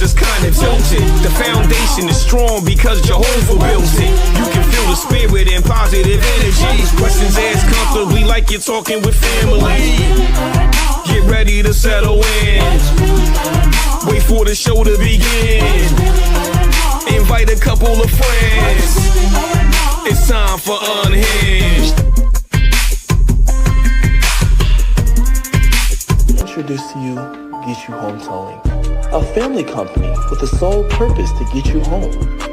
is kind of tilted. The foundation is strong because Jehovah built it. You can feel the spirit and positive energy. Questions asked comfortably like you're talking with family. Get ready to settle in. Wait for the show to begin. Invite a couple of friends. It's time for Unhinged. Introduce to you Get You Home Towing, a family company with the sole purpose to get you home.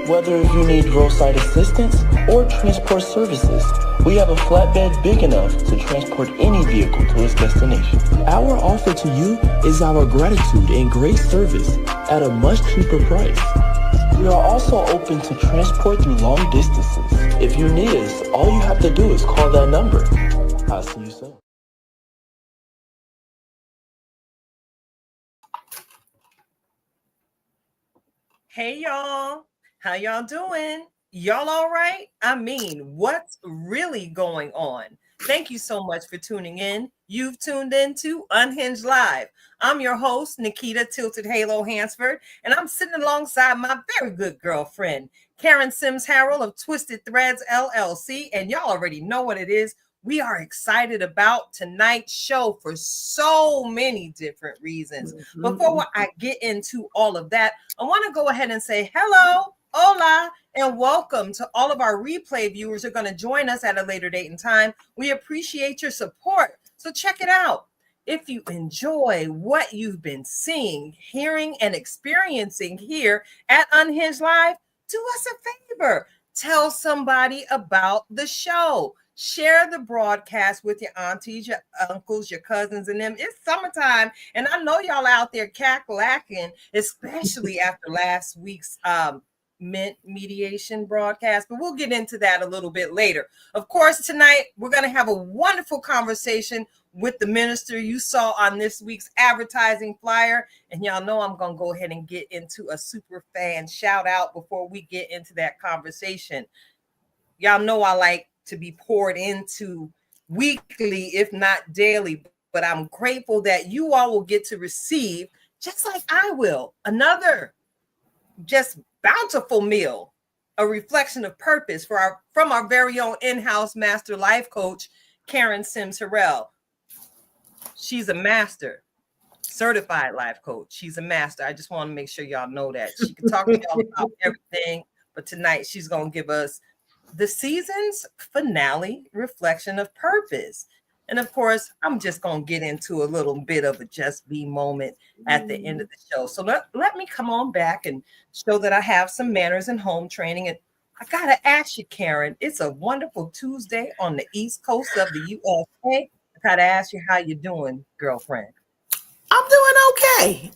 Whether you need roadside assistance or transport services, we have a flatbed big enough to transport any vehicle to its destination. Our offer to you is our gratitude and great service at a much cheaper price. We are also open to transport through long distances. If you need us, all you have to do is call that number. I'll see you soon. Hey y'all, how y'all doing? Y'all all right? I mean, what's really going on? Thank you so much for tuning in. You've tuned in to Unhinged Live. I'm your host, Nikita Tilted Halo Hansford, and I'm sitting alongside my very good girlfriend, Karen Sims Harrell of Twisted Threads LLC, and y'all already know what it is. We are excited about tonight's show for so many different reasons. Before I get into all of that, I want to go ahead and say hello, hola, and welcome to all of our replay viewers who are going to join us at a later date and time. We appreciate your support. So check it out. If you enjoy what you've been seeing, hearing, and experiencing here at Unhinged Live, do us a favor. Tell somebody about the show. Share the broadcast with your aunties, your uncles, your cousins, and them. It's summertime, and I know y'all out there cack-lacking, especially after last week's Mint mediation broadcast, but we'll get into that a little bit later. Of course, tonight, we're going to have a wonderful conversation with the minister you saw on this week's advertising flyer, and y'all know I'm going to go ahead and get into a super fan shout out before we get into that conversation. Y'all know I like to be poured into weekly, if not daily, but I'm grateful that you all will get to receive, just like I will, another just bountiful meal, a reflection of purpose from our very own in-house master life coach, Karen Sims Harrell. She's a master, certified life coach. She's a master. I just want to make sure y'all know that. She can talk to y'all about everything, but tonight she's going to give us the season's finale reflection of purpose. And of course, I'm just going to get into a little bit of a just be moment at the end of the show. So let me come on back and show that I have some manners and home training. And I got to ask you, Karen, it's a wonderful Tuesday on the East Coast of the USA. I got to ask you how you doing, girlfriend. I'm doing okay.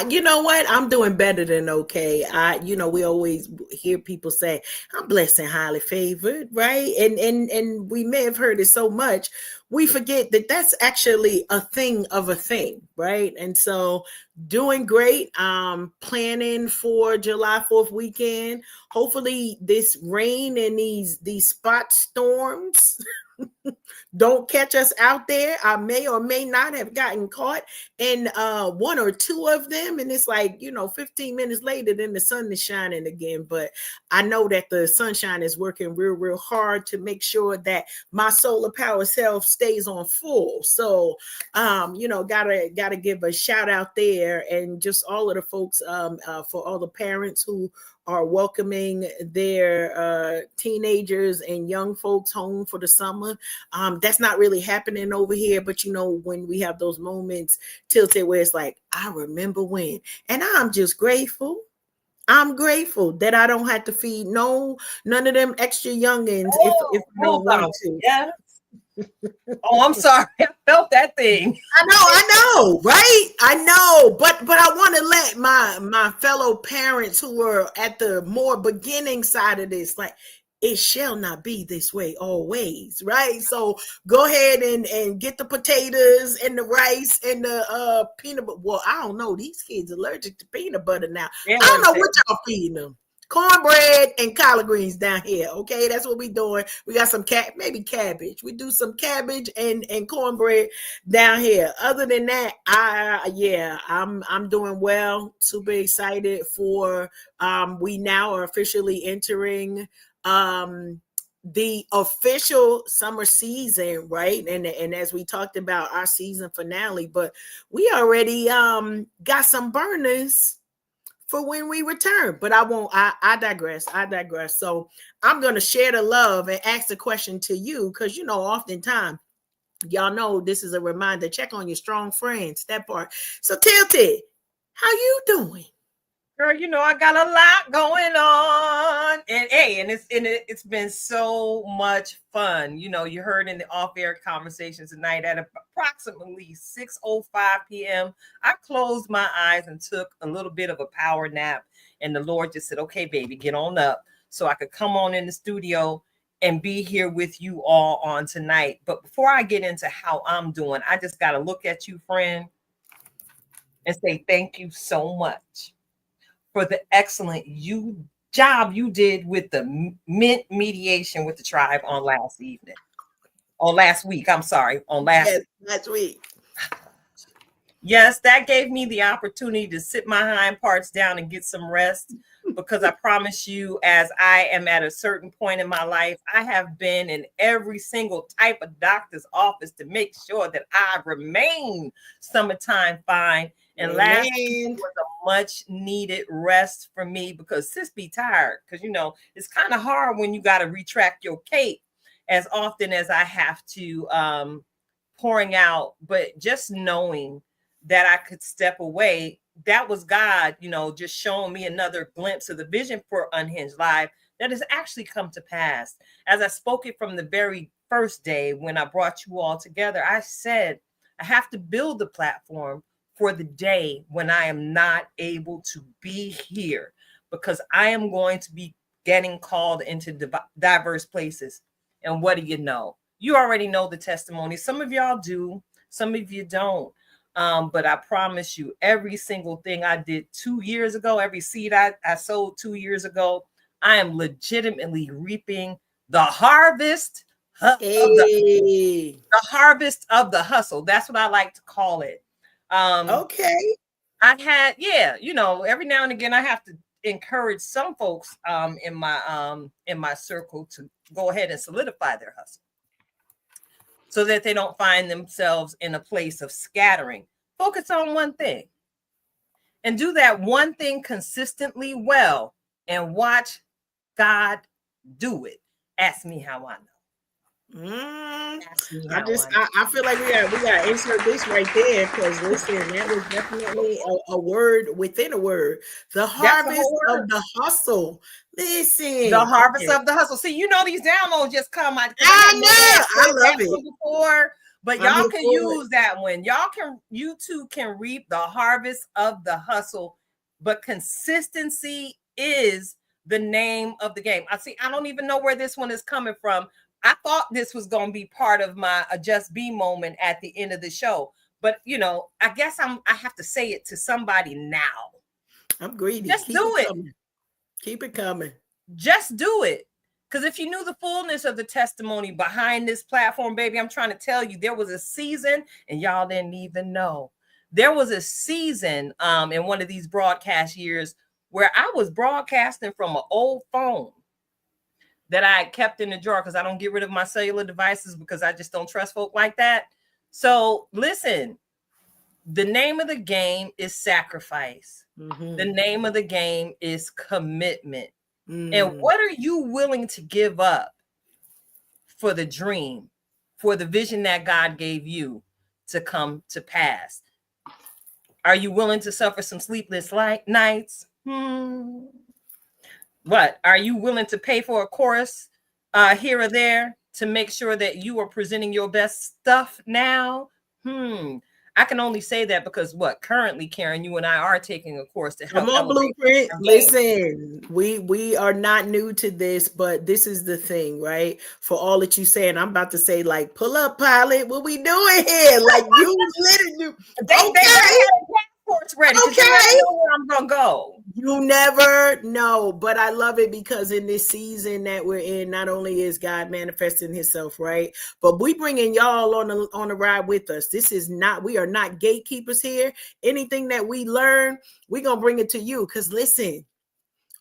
You know what? I'm doing better than okay. We always hear people say, I'm blessed and highly favored, right? And we may have heard it so much, we forget that that's actually a thing of a thing, right? And so doing great. Planning for July 4th weekend. Hopefully this rain and these spot storms don't catch us out there. I may or may not have gotten caught in one or two of them. And it's like, 15 minutes later, then the sun is shining again. But I know that the sunshine is working real, real hard to make sure that my solar power self stays on full. So, gotta give a shout out there, and just all of the folks, for all the parents who are welcoming their teenagers and young folks home for the summer. That's not really happening over here, but when we have those moments tilted where it's like, I remember when, and I'm just grateful. I'm grateful that I don't have to feed none of them extra youngins if I don't want to. Yeah. Oh, I'm sorry. I felt that thing. I know, right? I know, but I want to let my fellow parents who are at the more beginning side of this, like, it shall not be this way always, right? So go ahead and get the potatoes and the rice and the peanut butter. Well, I don't know. These kids are allergic to peanut butter now. Yeah, I don't know what y'all feeding them. cornbread and collard greens down here. Okay, that's what we doing. We got some maybe cabbage. We do some cabbage and cornbread down here. Other than that, I'm doing well. Super excited for we now are officially entering the official summer season, right? And as we talked about our season finale, but we already got some burners for when we return. But I digress. So I'm going to share the love and ask the question to you, because oftentimes y'all know this is a reminder, check on your strong friends, that part. So Tilted, how you doing? Girl, I got a lot going on, and it's been so much fun. You heard in the off-air conversation tonight at approximately 6:05 p.m. I closed my eyes and took a little bit of a power nap, and the Lord just said, "Okay, baby, get on up," so I could come on in the studio and be here with you all on tonight. But before I get into how I'm doing, I just got to look at you, friend, and say thank you so much for the excellent job you did with the mediation with the tribe on last week. Last week. Yes, that gave me the opportunity to sit my hind parts down and get some rest, because I promise you, as I am at a certain point in my life, I have been in every single type of doctor's office to make sure that I remain summertime fine. And last week was a much needed rest for me, because sis be tired, because it's kind of hard when you got to retract your cape as often as I have to pouring out. But just knowing that I could step away, that was God, just showing me another glimpse of the vision for Unhinged Live that has actually come to pass. As I spoke it from the very first day when I brought you all together, I said I have to build the platform for the day when I am not able to be here, because I am going to be getting called into diverse places. And what do you know? You already know the testimony. Some of y'all do, some of you don't. But I promise you, every single thing I did 2 years ago, every seed I sowed 2 years ago, I am legitimately reaping the harvest of the harvest of the hustle. That's what I like to call it. Okay. I had, every now and again I have to encourage some folks in my circle to go ahead and solidify their hustle, so that they don't find themselves in a place of scattering. Focus on one thing and do that one thing consistently well, and watch God do it. Ask me how I know. I feel like we got to insert this right there, because listen, that was definitely a word within a word. The harvest of the hustle. Listen, the harvest of the hustle. See, these downloads just come out. I know, I love it. Before, but y'all can use that one. You too can reap the harvest of the hustle. But consistency is the name of the game. I don't even know where this one is coming from. I thought this was going to be part of my Just Be moment at the end of the show. But, I guess I have to say it to somebody now. I'm greedy. Just do it. Keep it coming. Just do it. Because if you knew the fullness of the testimony behind this platform, baby, I'm trying to tell you, there was a season, and y'all didn't even know. There was a season in one of these broadcast years where I was broadcasting from an old phone that I kept in the drawer, because I don't get rid of my cellular devices, because I just don't trust folk like that. So listen, the name of the game is sacrifice. Mm-hmm. The name of the game is commitment. Mm. And what are you willing to give up for the dream, for the vision that God gave you to come to pass? Are you willing to suffer some sleepless nights? What? Are you willing to pay for a chorus here or there to make sure that you are presenting your best stuff now? I can only say that because currently, Karen, you and I are taking a course to help. Come on, Blueprint. Listen, we are not new to this, but this is the thing, right? For all that you say, and I'm about to say, like, pull up, pilot. What we doing here? Like, you literally, they have passports ready. Okay, you know where I'm gonna go. You never know, but I love it because in this season that we're in, not only is God manifesting Himself, right, but we bringing y'all on the ride with us. This is not, we are not gatekeepers here. Anything that we learn, we're gonna bring it to you. Because listen,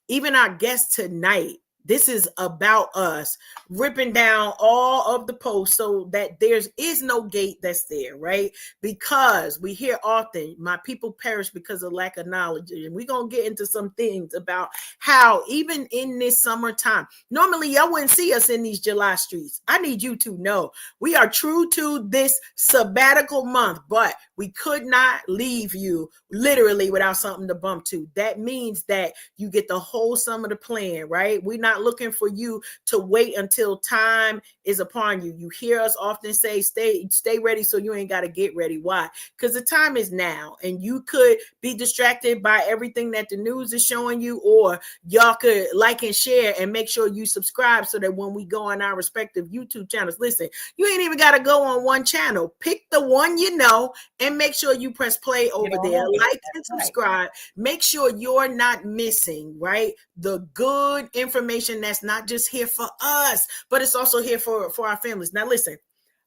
even our guest tonight, this is about us ripping down all of the posts so that there is no gate that's there, right? Because we hear often, my people perish because of lack of knowledge. And we're going to get into some things about how even in this summertime, normally y'all wouldn't see us in these July streets. I need you to know we are true to this sabbatical month, but we could not leave you literally without something to bump to. That means that you get the whole sum of the plan, right? We're not looking for you to wait until time is upon you. You hear us often say, stay ready so you ain't got to get ready. Why? Because the time is now, and you could be distracted by everything that the news is showing you, or y'all could like and share and make sure you subscribe so that when we go on our respective YouTube channels, listen, you ain't even got to go on one channel. Pick the one you know and make sure you press play over there, like and subscribe. Make sure you're not missing, right, the good information that's not just here for us, but it's also here for our families. Now listen,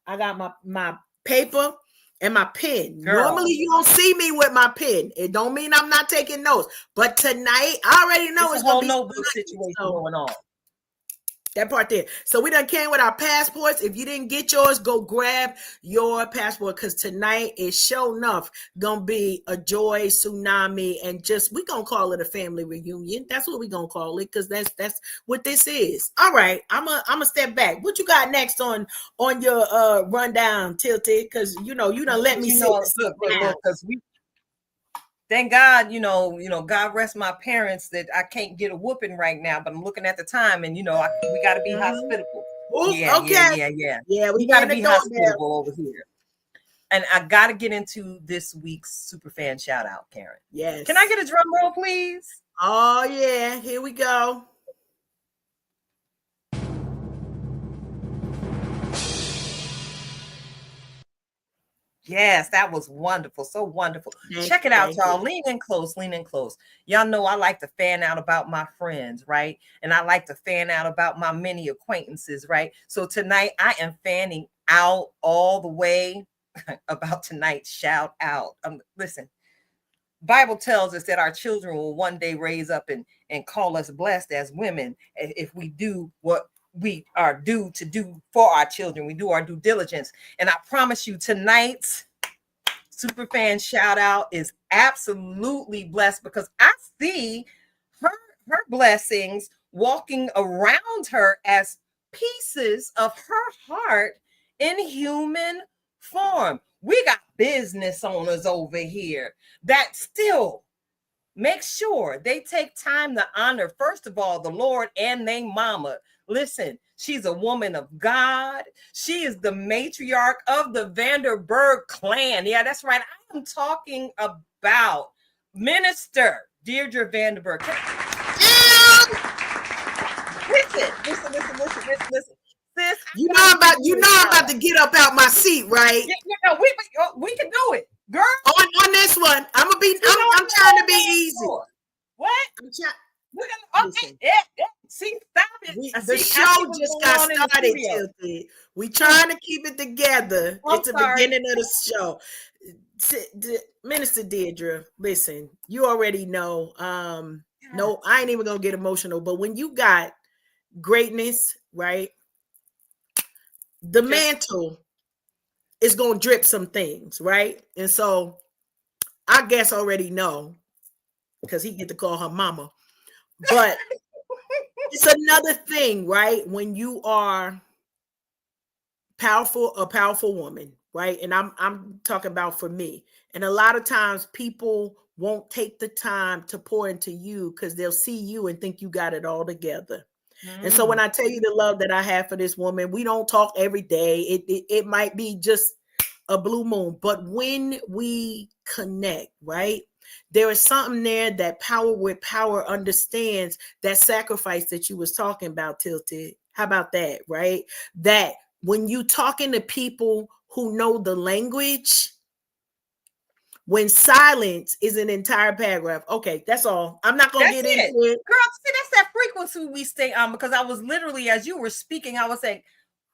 I got my paper and my pen. Girl. Normally you don't see me with my pen. It don't mean I'm not taking notes, but tonight I already know it's gonna be a notebook situation going on. That part there. So we done came with our passports. If you didn't get yours, go grab your passport, because tonight is sure enough gonna be a joy tsunami, and just we gonna call it a family reunion. That's what we gonna call it, because that's what this is. All right, I'm a step back. What you got next on your rundown, Tilted? Because you done let me sit. Look, because we. Thank God, God rest my parents that I can't get a whooping right now, but I'm looking at the time and, we got to be hospitable. Ooh, yeah, okay. Yeah, we got to be hospitable over here. And I got to get into this week's Superfan shout out, Karen. Yes. Can I get a drum roll, please? Oh, yeah. Here we go. Yes, that was wonderful. So wonderful. Check it out, y'all. Lean in close. Y'all know I like to fan out about my friends, right? And I like to fan out about my many acquaintances, right? So tonight I am fanning out all the way about tonight's shout out. Listen, Bible tells us that our children will one day raise up and call us blessed as women if we do what we are due to do for our children. We do our due diligence. And I promise you, tonight's Superfan shout out is absolutely blessed, because I see her blessings walking around her as pieces of her heart in human form. We got business owners over here that still make sure they take time to honor, first of all, the Lord and their mama. Listen, she's a woman of God. She is the matriarch of the Vanderburg clan. Yeah, that's right. I am talking about Minister Deirdre Vanderburg. Listen. Sis, you know I'm about to get up out my seat, right? Yeah, we can do it, girl. On this one, I'm trying to be easy. What? Okay. Yeah. See, stop it. The show just got started, Tilted. We trying to keep it together. It's the beginning of the show. Minister Deirdre, listen, you already know. No, I ain't even gonna get emotional, but when you got greatness, right? The mantle is gonna drip some things, right? And so I guess already know, because he get to call her mama. But it's another thing, right? When you are a powerful woman, right? And I'm talking about for me. And a lot of times people won't take the time to pour into you because they'll see you and think you got it all together. And so when I tell you the love that I have for this woman, we don't talk every day. It might be just a blue moon, but when we connect, right? There is something there that Power with Power understands, that sacrifice that you was talking about, Tilted. How about that, right? That when you talking to people who know the language, when silence is an entire paragraph. Okay, that's all. I'm not gonna get into it. Girl, see, that's that frequency we stay on, because I was literally, as you were speaking, I was saying,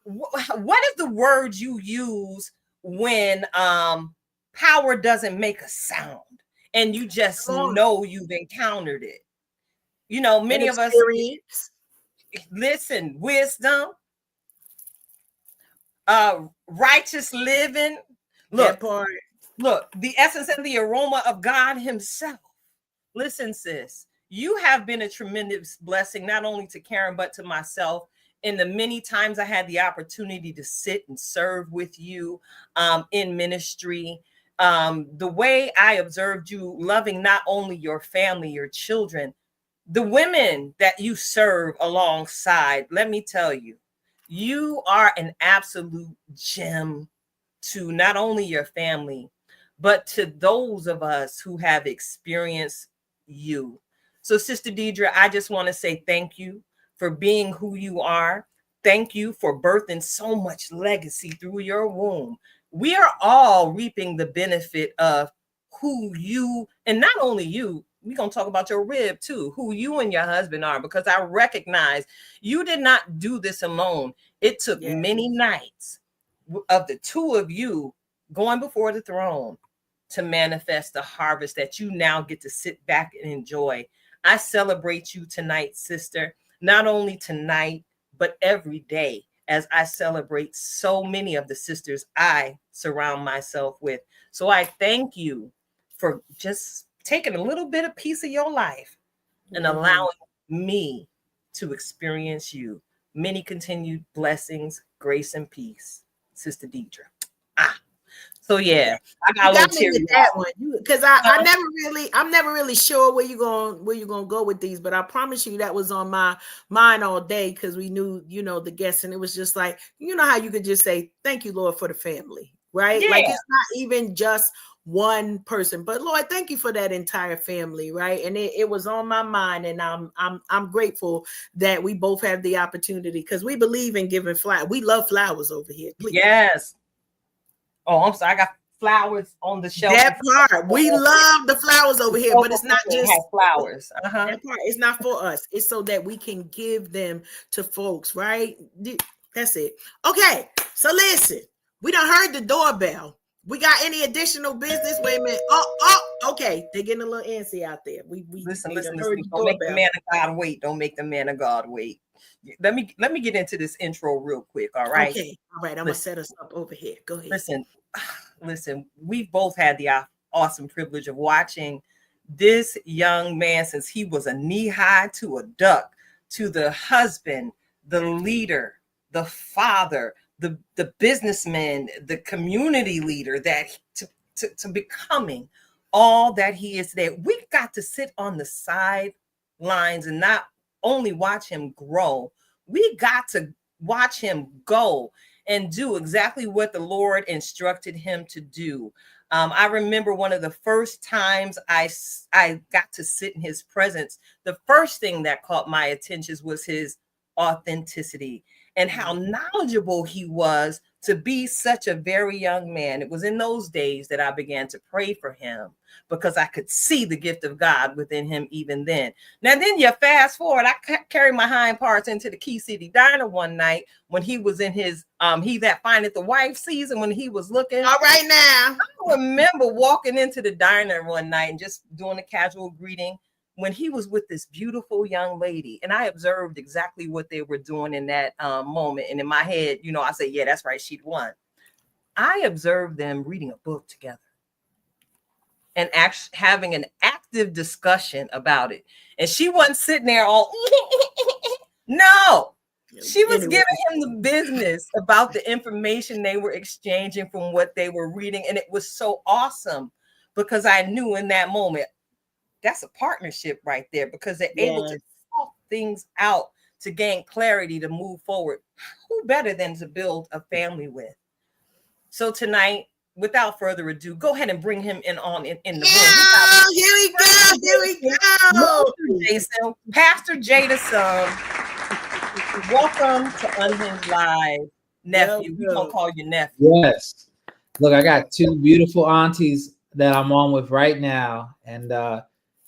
what is the word you use when power doesn't make a sound and you just know you've encountered it? You know, many of us, listen, wisdom, righteous living. Look, the essence and the aroma of God himself. Listen, sis, you have been a tremendous blessing, not only to Karen, but to myself. In the many times I had the opportunity to sit and serve with you in ministry, the way I observed you loving not only your family, your children, the women that you serve alongside, let me tell you, you are an absolute gem to not only your family, but to those of us who have experienced you. So, Sister Deidre, I just want to say thank you for being who you are. Thank you for birthing so much legacy through your womb. We are all reaping the benefit of who you, and not only you, we're going to talk about your rib too, who you and your husband are, because I recognize you did not do this alone. It took many nights of the two of you going before the throne to manifest the harvest that you now get to sit back and enjoy. I celebrate you tonight, sister, not only tonight, but every day, as I celebrate so many of the sisters I surround myself with. So I thank you for just taking a little bit of piece of your life and allowing me to experience you. Many continued blessings, grace, and peace, Sister Deidre. So yeah, I got a little teary with that one, because I'm never really sure where you're gonna go with these, but I promise you that was on my mind all day, because we knew, you know, the guests, and it was just like, you know how you could just say thank you, Lord, for the family, right? Like, it's not even just one person, but Lord, thank you for that entire family, right? And it was on my mind, and I'm grateful that we both have the opportunity, because we believe in giving flowers. We love flowers over here. Please. Yes. Oh, I'm sorry. I got flowers on the shelf. That part. We love the flowers over here, but it's not just flowers. That part. It's not for us. It's so that we can give them to folks, right? That's it. Okay. So listen, we done heard the doorbell. We got any additional business? Wait a minute. Oh, okay. They're getting a little antsy out there. Listen. Don't make the man of God wait. Don't make the man of God wait. Let me get into this intro real quick. All right. Okay. All right. I'm gonna set us up over here. Go ahead. Listen. We've both had the awesome privilege of watching this young man since he was a knee high to a duck, to the husband, the leader, the father, the businessman, the community leader, that to becoming all that he is today. We got to sit on the sidelines and not only watch him grow, we got to watch him go and do exactly what the Lord instructed him to do. I remember one of the first times I got to sit in his presence, the first thing that caught my attention was his authenticity and how knowledgeable he was to be such a very young man. It was in those days that I began to pray for him, because I could see the gift of God within him even then. Now, then you fast forward, I carried my hind parts into the Key City Diner one night when he was in his He That Findeth a Wife season, when he was looking. All right now. I remember walking into the diner one night and just doing a casual greeting when he was with this beautiful young lady, and I observed exactly what they were doing in that moment. And in my head, you know, I said, yeah, that's right, she'd won. I observed them reading a book together and having an active discussion about it. And she wasn't sitting there all, no, she was giving him the business about the information they were exchanging from what they were reading. And it was so awesome, because I knew in that moment, that's a partnership right there, because they're able to talk things out to gain clarity to move forward. Who better than to build a family with? So tonight, without further ado, go ahead and bring him in the room. Here we go. Pastor Jason, welcome to Unhinged Live, nephew. We're gonna call you nephew. Yes. Look, I got two beautiful aunties that I'm on with right now, and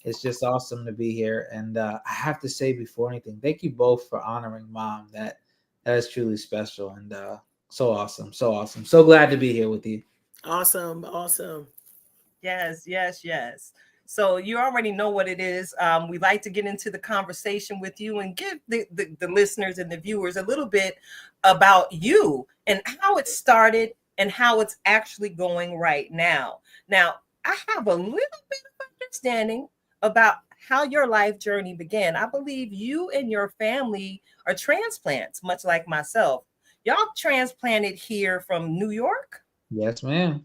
it's just awesome to be here. And I have to say before anything, thank you both for honoring Mom. That is truly special and so awesome, so awesome. So glad to be here with you. Awesome, awesome. Yes, yes, yes. So you already know what it is. We like to get into the conversation with you and give the listeners and the viewers a little bit about you and how it started and how it's actually going right now. Now, I have a little bit of understanding about how your life journey began. I believe you and your family are transplants, much like myself. Y'all transplanted here from New York Yes, ma'am.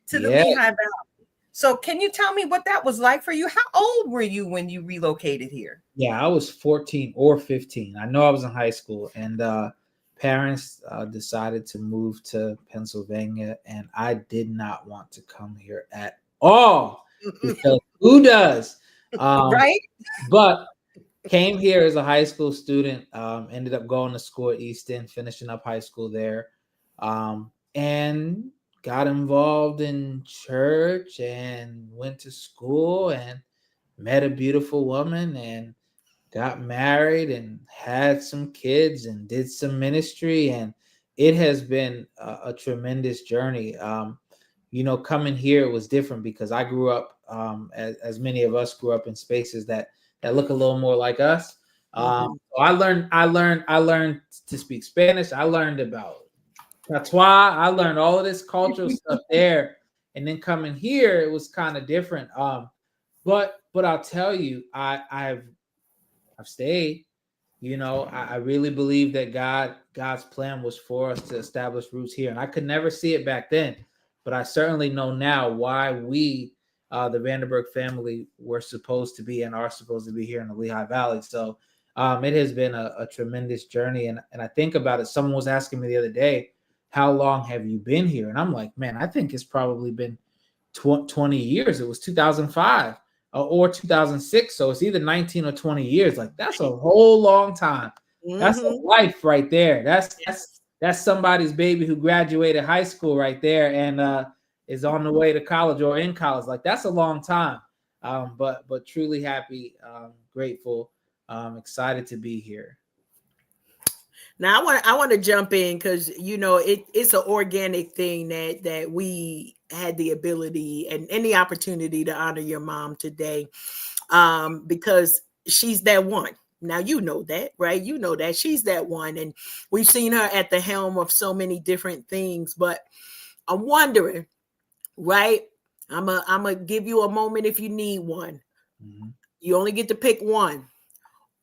to the Yeah. Lehigh Valley. So can you tell me what that was like for you? How old were you when you relocated here? Yeah, I was 14 or 15. I know I was in high school, and parents decided to move to Pennsylvania, and I did not want to come here at all because who does? Right? But came here as a high school student, ended up going to school at Easton, finishing up high school there, and got involved in church and went to school and met a beautiful woman and got married and had some kids and did some ministry. And it has been a tremendous journey. Coming here was different because I grew up, as many of us grew up in spaces that look a little more like us. So I learned to speak Spanish. I learned about patois. I learned all of this cultural stuff there. And then coming here, it was kind of different. But I'll tell you, I've stayed. I really believe that God's plan was for us to establish roots here, and I could never see it back then, but I certainly know now why we, the Vanderburg family, were supposed to be and are supposed to be here in the Lehigh Valley. So it has been a tremendous journey, and I think about it. Someone was asking me the other day, "How long have you been here?" And I'm like, "Man, I think it's probably been 20 years. It was 2005." Or 2006, so it's either 19 or 20 years. Like that's a whole long time. That's a life right there. That's somebody's baby who graduated high school right there and is on the way to college or in college. Like that's a long time. But truly happy, grateful, excited to be here. Now I want to jump in because it's an organic thing that we had the ability and the opportunity to honor your mom today, because she's that one. Now you know that, right? You know that she's that one, and we've seen her at the helm of so many different things. But I'm wondering, right? I'm a give you a moment if you need one. Mm-hmm. You only get to pick one.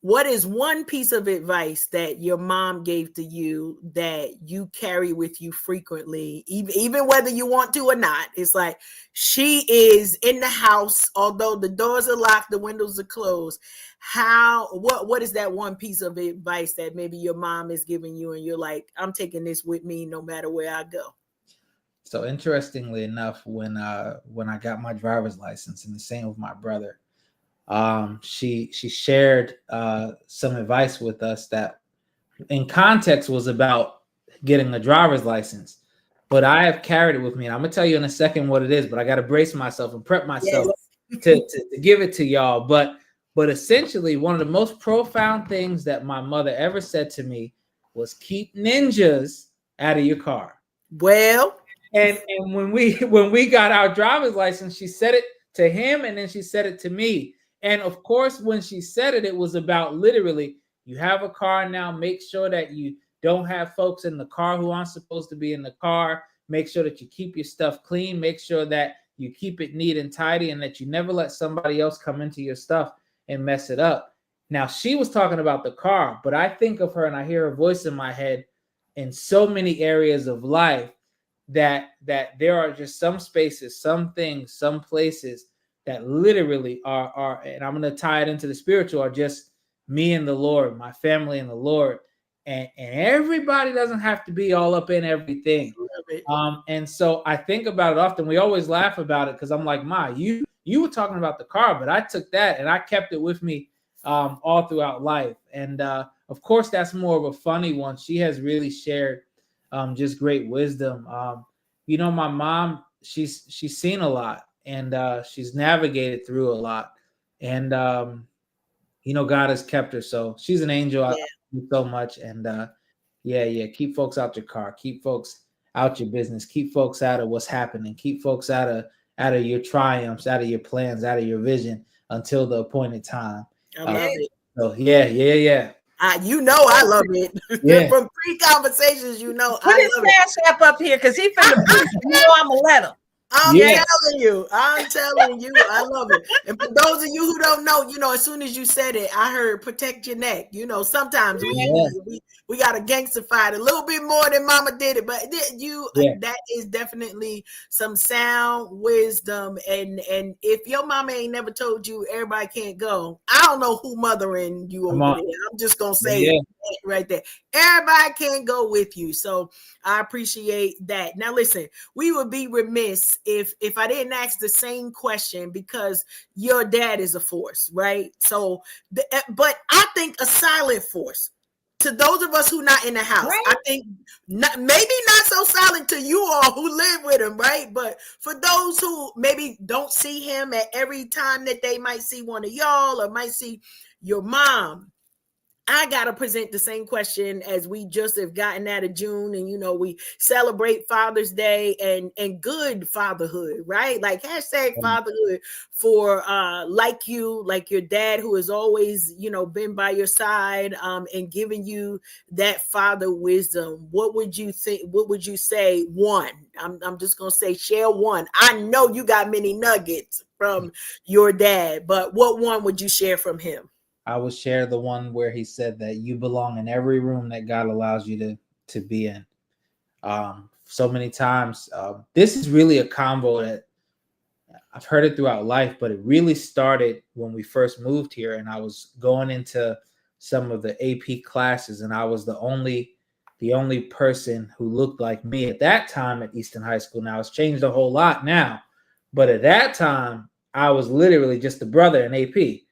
What is one piece of advice that your mom gave to you that you carry with you frequently, even whether you want to or not? It's like she is in the house, although the doors are locked, the windows are closed. What is that one piece of advice that maybe your mom is giving you and you're like, I'm taking this with me no matter where I go? So interestingly enough, when I got my driver's license, and the same with my brother, she shared some advice with us that in context was about getting a driver's license, but I have carried it with me, and I'm gonna tell you in a second what it is, but I got to brace myself and prep myself to give it to y'all. But essentially, one of the most profound things that my mother ever said to me was keep ninjas out of your car. Well, and when we got our driver's license, she said it to him, and then she said it to me. And of course, when she said it, it was about literally, you have a car now, make sure that you don't have folks in the car who aren't supposed to be in the car. Make sure that you keep your stuff clean. Make sure that you keep it neat and tidy, and that you never let somebody else come into your stuff and mess it up. Now, she was talking about the car, but I think of her and I hear her voice in my head in so many areas of life that there are just some spaces, some things, some places that literally are, and I'm going to tie it into the spiritual, are just me and the Lord, my family and the Lord. And everybody doesn't have to be all up in everything. And so I think about it often. We always laugh about it because I'm like, Ma, you were talking about the car, but I took that and I kept it with me all throughout life. And of course, that's more of a funny one. She has really shared just great wisdom. My mom, she's seen a lot. and she's navigated through a lot. And God has kept her, so she's an angel. I love you so much. And keep folks out your car, keep folks out your business, keep folks out of what's happening, keep folks out of your triumphs, out of your plans, out of your vision until the appointed time. I love it. So yeah. I love it. Yeah. From pre-conversations, Put I his love it. Cash App up here because he finna I'm gonna let him. I'm telling you, I love it. And for those of you who don't know, as soon as you said it, I heard protect your neck. Sometimes we got to gangsterfied a little bit more than Mama did it, but that is definitely some sound wisdom. And if your mama ain't never told you everybody can't go, I don't know who mothering you over there. I'm just gonna say it right there. Everybody can't go with you, so I appreciate that. Now, listen, we would be remiss if I didn't ask the same question, because your dad is a force, right? So, but I think a silent force to those of us who not in the house. Right. I think maybe not so silent to you all who live with him, right? But for those who maybe don't see him at every time that they might see one of y'all or might see your mom, I got to present the same question as we just have gotten out of June. And, we celebrate Father's Day and good fatherhood, right? Like hashtag fatherhood for like your dad, who has always, been by your side and giving you that father wisdom. What would you think? What would you say? One, I'm just going to say share one. I know you got many nuggets from your dad, but what one would you share from him? I will share the one where he said that you belong in every room that God allows you to be in. So many times, this is really a combo that I've heard it throughout life, but it really started when we first moved here, and I was going into some of the AP classes, and I was the only person who looked like me at that time at Easton High School. Now it's changed a whole lot now, but at that time I was literally just a brother in AP.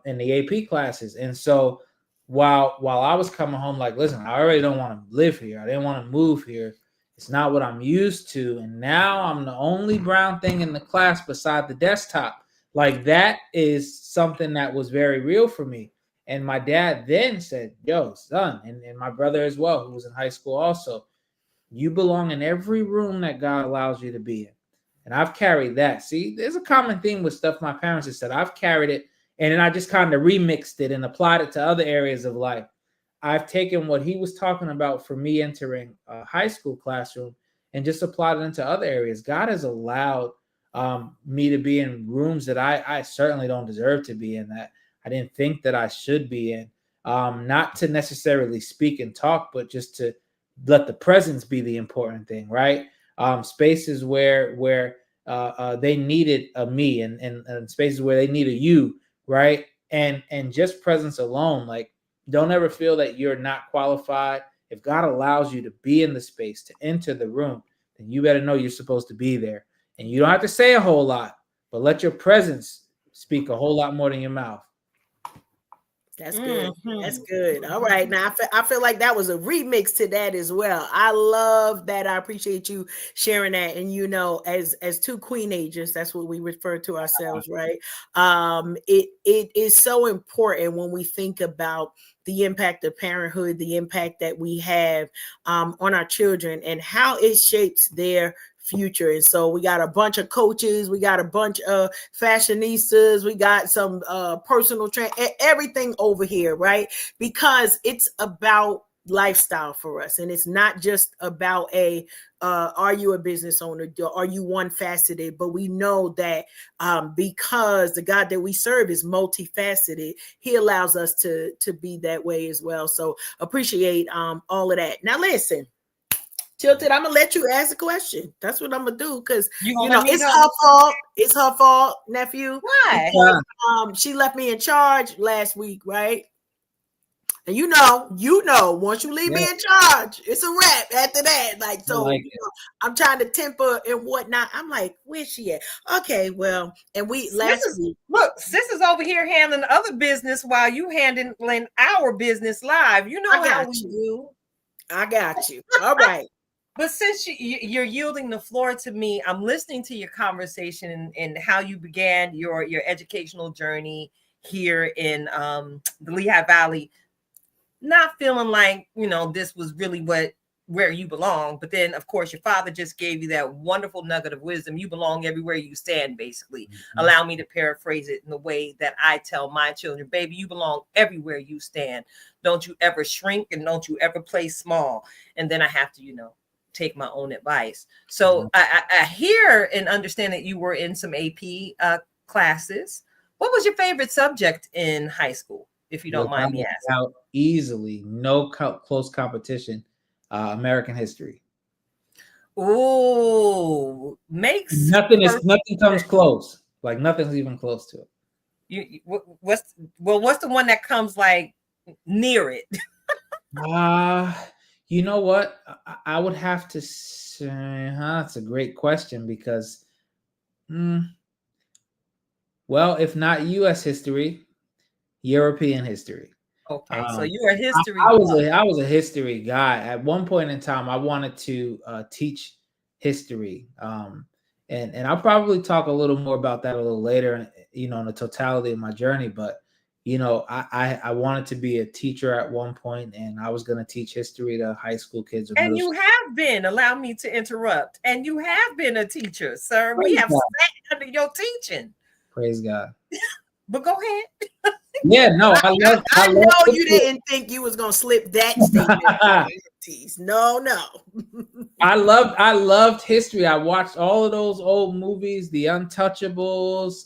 In the AP classes. And so while I was coming home like, listen, I already don't want to live here. I didn't want to move here. It's not what I'm used to. And now I'm the only brown thing in the class beside the desktop. Like, that is something that was very real for me. And my dad then said, yo, son, and my brother as well, who was in high school also, you belong in every room that God allows you to be in. And I've carried that. See, there's a common theme with stuff my parents have said. I've carried it. And then I just kind of remixed it and applied it to other areas of life. I've taken what he was talking about for me entering a high school classroom and just applied it into other areas. God has allowed me to be in rooms that I certainly don't deserve to be in, that I didn't think that I should be in. Not to necessarily speak and talk, but just to let the presence be the important thing, right? Spaces where they needed a me and spaces where they needed you. Right. And just presence alone, like, don't ever feel that you're not qualified. If God allows you to be in the space, to enter the room, then you better know you're supposed to be there. And you don't have to say a whole lot, but let your presence speak a whole lot more than your mouth. That's good. Mm-hmm. That's good. All right. Now I feel like that was a remix to that as well. I love that. I appreciate you sharing that. And as two queenagers, that's what we refer to ourselves, right? It is so important when we think about the impact of parenthood, the impact that we have on our children, and how it shapes their future. And so we got a bunch of coaches, we got a bunch of fashionistas, we got some personal everything over here, right? Because it's about lifestyle for us, and it's not just about are you a business owner, are you one faceted, but we know that because the God that we serve is multifaceted, he allows us to be that way as well. So appreciate all of that. Now listen, Tilted, I'm gonna let you ask a question. That's what I'm gonna do, because it's her fault. It's her fault, nephew. Why? Because, she left me in charge last week, right? And once you leave me in charge, it's a wrap after that. Like, so I'm trying to temper and whatnot. I'm like, where's she at? Okay, well, and last week. Look, sis is over here handling other business while you handling our business live. You know how we do. I got you. All right. But since you're yielding the floor to me, I'm listening to your conversation and how you began your educational journey here in the Lehigh Valley, not feeling like, this was really where you belong. But then, of course, your father just gave you that wonderful nugget of wisdom. You belong everywhere you stand, basically. Mm-hmm. Allow me to paraphrase it in the way that I tell my children, baby, you belong everywhere you stand. Don't you ever shrink and don't you ever play small. And then I have to, take my own advice. So I hear and understand that you were in some AP classes. What was your favorite subject in high school, if you don't mind me asking? Easily, no close competition, American history. Oh, nothing comes close. Like nothing's even close to it. What's the one that comes like near it? You know what? I would have to say, that's a great question because, well, if not U.S. history, European history. Okay, so you're a history. I was a history guy. At one point in time, I wanted to teach history, and I'll probably talk a little more about that a little later, in the totality of my journey. But I wanted to be a teacher at one point, and I was going to teach history to high school kids. And you have been, allow me to interrupt, and you have been a teacher, sir. We have sat under your teaching. Praise God. But go ahead. Yeah, no, I know you didn't think you was going to slip that statement. No. I loved history. I watched all of those old movies, The Untouchables,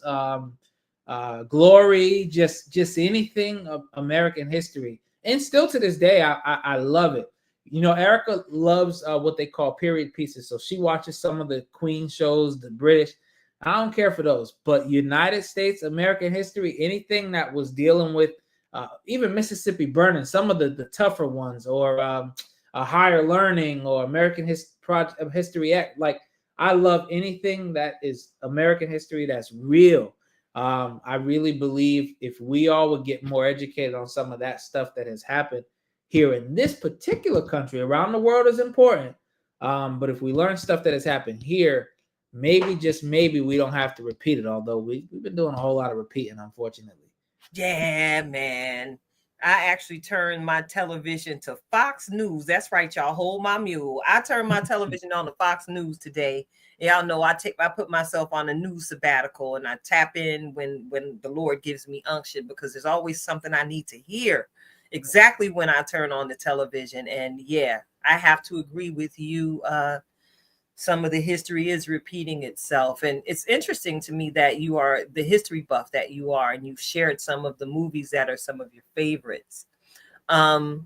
Glory, just anything of American history, and still to this day I love it. Erica loves what they call period pieces, so she watches some of the Queen shows, the British. I don't care for those, but United States American history, anything that was dealing with even Mississippi Burning, some of the tougher ones, or a Higher Learning, or American History Act. Like, I love anything that is American history that's real. I really believe if we all would get more educated on some of that stuff that has happened here in this particular country, around the world is important. But if we learn stuff that has happened here, maybe, just maybe, we don't have to repeat it. Although we've been doing a whole lot of repeating, unfortunately. Yeah, man. I actually turned my television to Fox News. That's right, y'all. Hold my mule. I turned my television on to Fox News today. Y'all know I put myself on a news sabbatical, and I tap in when the Lord gives me unction, because there's always something I need to hear exactly when I turn on the television. And yeah, I have to agree with you. Some of the history is repeating itself. And it's interesting to me that you are the history buff that you are, and you've shared some of the movies that are some of your favorites. I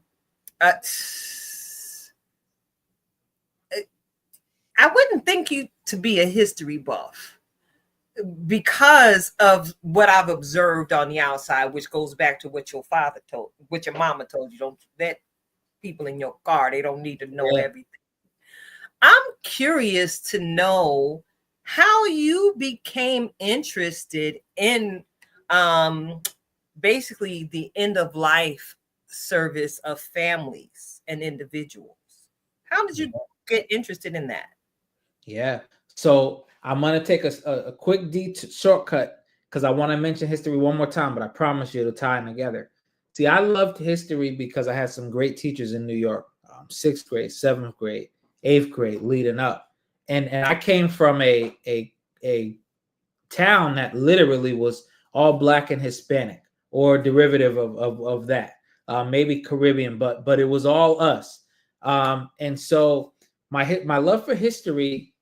wouldn't think you to be a history buff because of what I've observed on the outside, which goes back to what your mama told you. Don't let people in your car, they don't need to know everything. I'm curious to know how you became interested in basically the end of life service of families and individuals. How did you get interested in that? Yeah. So I'm going to take a quick shortcut because I want to mention history one more time, but I promise you it'll tie in together. See, I loved history because I had some great teachers in New York, 6th grade, 7th grade, 8th grade leading up. And I came from a town that literally was all Black and Hispanic, or derivative of that, maybe Caribbean, but it was all us. And so my love for history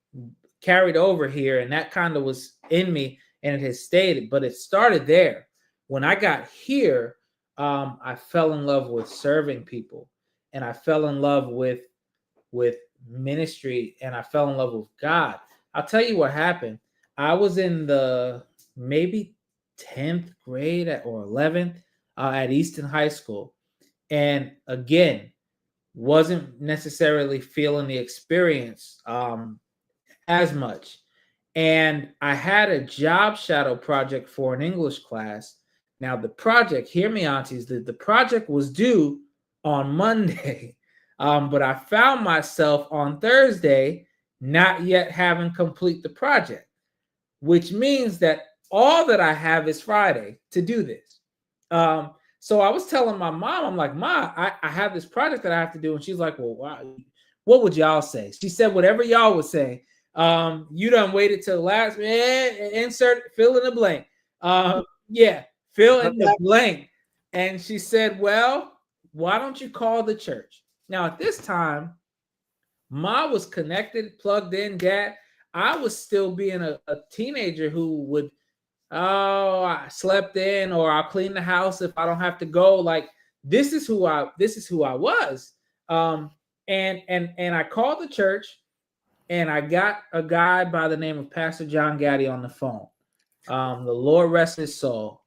carried over here, and that kind of was in me, and it has stayed, but it started there. When I got here, I fell in love with serving people, and I fell in love with ministry, and I fell in love with God. I'll tell you what happened. I was in the maybe 10th grade or 11th at Easton High School. And again, wasn't necessarily feeling the experience as much. And I had a job shadow project for an English class. Now the project, hear me aunties, the project was due on Monday. But I found myself on Thursday not yet having complete the project, which means that all that I have is Friday to do this. So I was telling my mom, I'm like, Ma, I have this project that I have to do. And she's like, well, what would y'all say? She said, whatever y'all would say. You done waited till the last minute, fill in the blank. Yeah, fill in the blank. And she said, well, why don't you call the church? Now, at this time, Ma was connected, plugged in, Dad. I was still being a teenager who would, I slept in, or I'll clean the house if I don't have to go. Like, this is who I was. And I called the church, and I got a guy by the name of Pastor John Gaddy on the phone. The Lord rest his soul.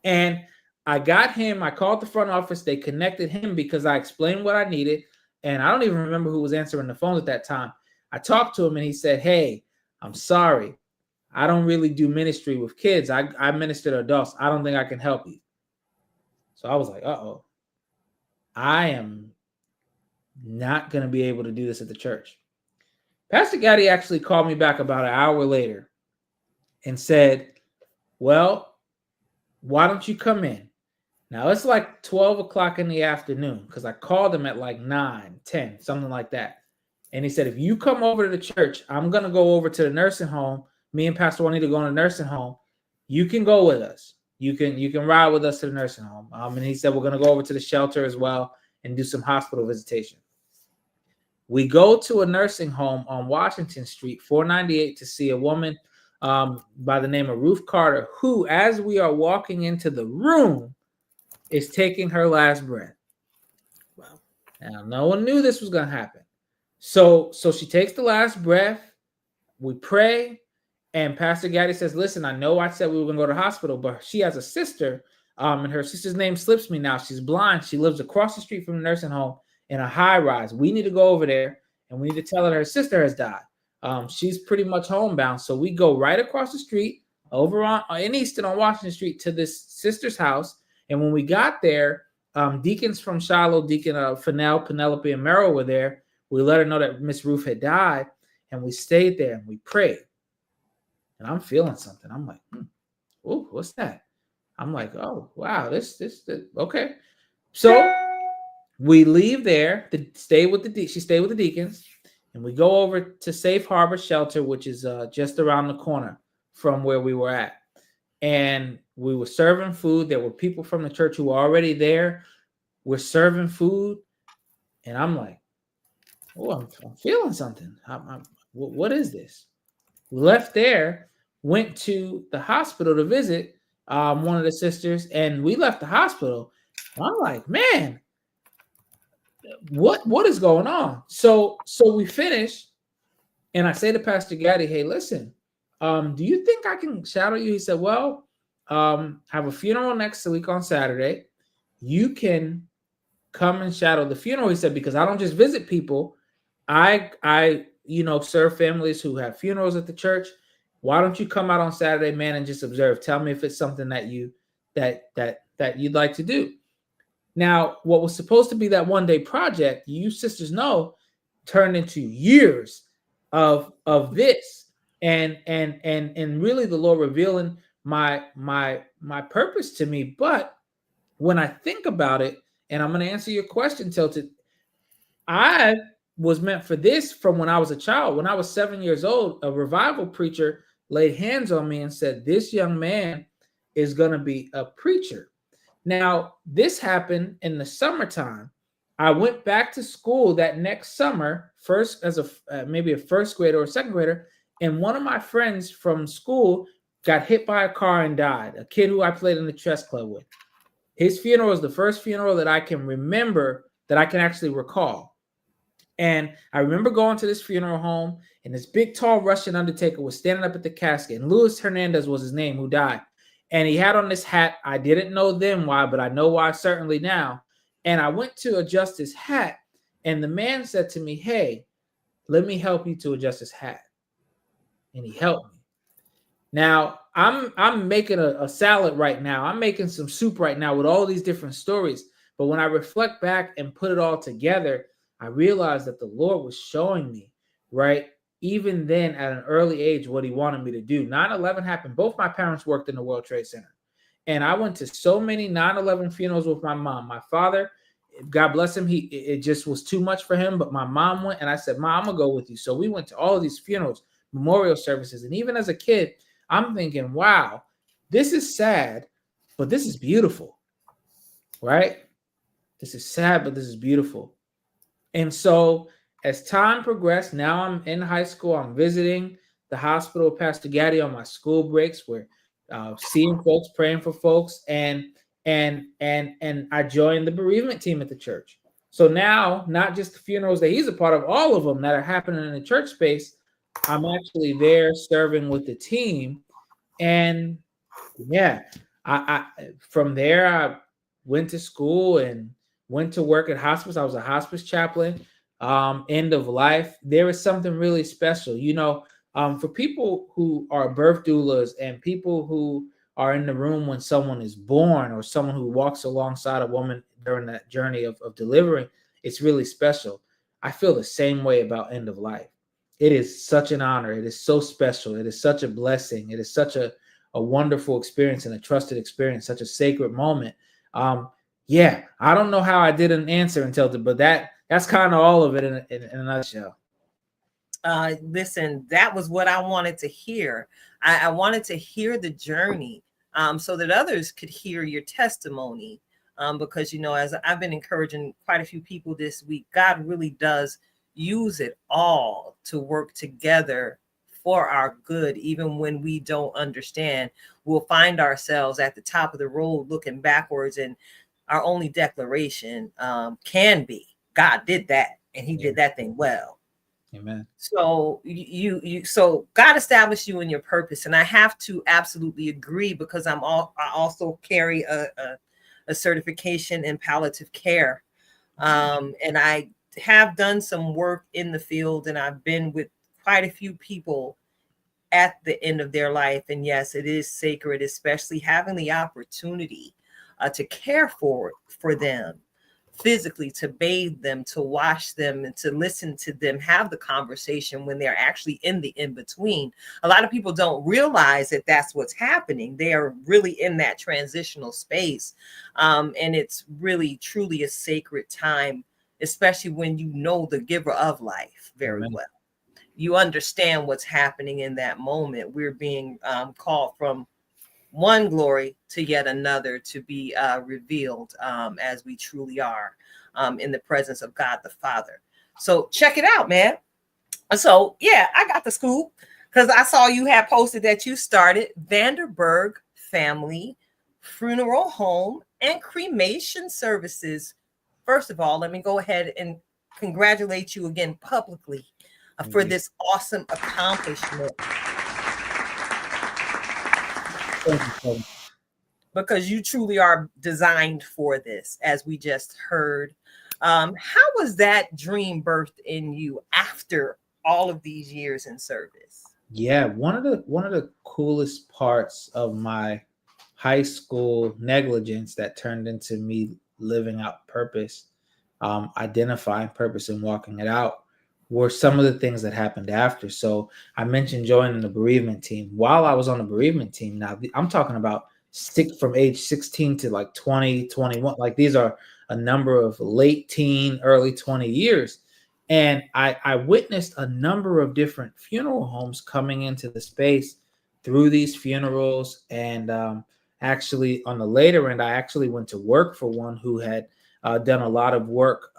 And I got him. I called the front office. They connected him because I explained what I needed. And I don't even remember who was answering the phone at that time. I talked to him, and he said, hey, I'm sorry. I don't really do ministry with kids. I minister to adults. I don't think I can help you. So I was like, uh-oh. I am not going to be able to do this at the church. Pastor Gaddy actually called me back about an hour later and said, well, why don't you come in? Now, it's like 12 o'clock in the afternoon because I called him at like 9, 10, something like that. And he said, if you come over to the church, I'm going to go over to the nursing home. Me and Pastor Juanita go in the nursing home. You can go with us. You can ride with us to the nursing home. And he said, we're going to go over to the shelter as well and do some hospital visitation. We go to a nursing home on Washington Street, 498, to see a woman by the name of Ruth Carter, who, as we are walking into the room, is taking her last breath. Wow. Now, no one knew this was going to happen. So she takes the last breath. We pray. And Pastor Gaddy says, listen, I know I said we were going to go to the hospital, but she has a sister. And her sister's name slips me now. She's blind. She lives across the street from the nursing home in a high rise. We need to go over there, and we need to tell her sister has died. She's pretty much homebound. So we go right across the street over in Easton on Washington Street to this sister's house. And when we got there, deacons from Shiloh, Deacon Fennell, Penelope, and Merrill were there. We let her know that Miss Ruth had died, and we stayed there and we prayed. And I'm feeling something. I'm like, oh, what's that? I'm like, oh, wow, this, okay. So we leave there to stay with she stayed with the deacons, and we go over to Safe Harbor Shelter, which is just around the corner from where we were at. And we were serving food. There were people from the church who were already there. We're serving food. And I'm like, oh, I'm feeling something. What is this? We left there, went to the hospital to visit one of the sisters, and we left the hospital. I'm like, man, what is going on? So we finish, and I say to Pastor Gaddy, hey, listen, do you think I can shadow you? He said, well, have a funeral next week on Saturday. You can come and shadow the funeral. He said, because I don't just visit people. I serve families who have funerals at the church. Why don't you come out on Saturday, man, and just observe? Tell me if it's something that you'd like to do. Now, what was supposed to be that one-day project, you sisters know, turned into years of this, and really the Lord revealing my purpose to me. But when I think about it, and I'm going to answer your question, Tilted, I was meant for this from when I was a child. When I was 7 years old, a revival preacher laid hands on me and said, this young man is going to be a preacher. Now, this happened in the summertime. I went back to school that next summer, first as maybe a first grader or second grader, and one of my friends from school got hit by a car and died, a kid who I played in the chess club with. His funeral was the first funeral that I can remember, that I can actually recall. And I remember going to this funeral home, and this big, tall Russian undertaker was standing up at the casket, and Luis Hernandez was his name, who died. And he had on this hat. I didn't know then why, but I know why certainly now. And I went to adjust his hat, and the man said to me, hey, let me help you to adjust his hat. And he helped me. Now, I'm making a salad right now. I'm making some soup right now with all these different stories. But when I reflect back and put it all together, I realized that the Lord was showing me, right, even then at an early age, what he wanted me to do. 9/11 happened. Both my parents worked in the World Trade Center. And I went to so many 9/11 funerals with my mom. My father, God bless him, it just was too much for him. But my mom went, and I said, Mom, I'm going to go with you. So we went to all of these funerals, memorial services. And even as a kid, I'm thinking, wow, this is sad, but this is beautiful, right? This is sad, but this is beautiful. And so as time progressed, now I'm in high school. I'm visiting the hospital, Pastor Gaddy, on my school breaks. We're seeing folks, praying for folks, and I joined the bereavement team at the church. So now, not just the funerals that he's a part of, all of them that are happening in the church space, I'm actually there serving with the team. And yeah, I from there I went to school and went to work at hospice. I was a hospice chaplain. End of life. There is something really special, for people who are birth doulas and people who are in the room when someone is born, or someone who walks alongside a woman during that journey of delivering. It's really special. I feel the same way about end of life. It is such an honor. It is so special. It is such a blessing. It is such a wonderful experience and a trusted experience, such a sacred moment. Yeah, I don't know how I didn't answer but that's kind of all of it in a nutshell. Listen, that was what I wanted to hear. I wanted to hear the journey, so that others could hear your testimony. Because, as I've been encouraging quite a few people this week, God really does use it all to work together for our good. Even when we don't understand, we'll find ourselves at the top of the road looking backwards, and our only declaration can be, God did that, and he did that thing well. Amen. So so God established you in your purpose, and I have to absolutely agree, because I also carry a certification in palliative care, and I have done some work in the field, and I've been with quite a few people at the end of their life. And yes, it is sacred, especially having the opportunity to care for them physically, to bathe them, to wash them, and to listen to them have the conversation when they're actually in the in-between. A lot of people don't realize that that's what's happening. They are really in that transitional space. And it's really, truly a sacred time, especially when you know the giver of life very well. You understand what's happening in that moment. We're being called from one glory to yet another, to be revealed as we truly are in the presence of God the Father. So check it out, man. So yeah, I got the scoop, because I saw you had posted that you started Vanderburg Family Funeral Home and Cremation Services. First of all, let me go ahead and congratulate you again publicly for this awesome accomplishment. Because you truly are designed for this, as we just heard. How was that dream birthed in you after all of these years in service? Yeah, one of the coolest parts of my high school negligence that turned into me living out purpose, identifying purpose and walking it out, were some of the things that happened after. So I mentioned joining the bereavement team. While I was on the bereavement team, now I'm talking about from age 16 to like 20, 21. Like, these are a number of late teen, early 20 years. And I witnessed a number of different funeral homes coming into the space through these funerals. And actually, on the later end, I actually went to work for one who had done a lot of work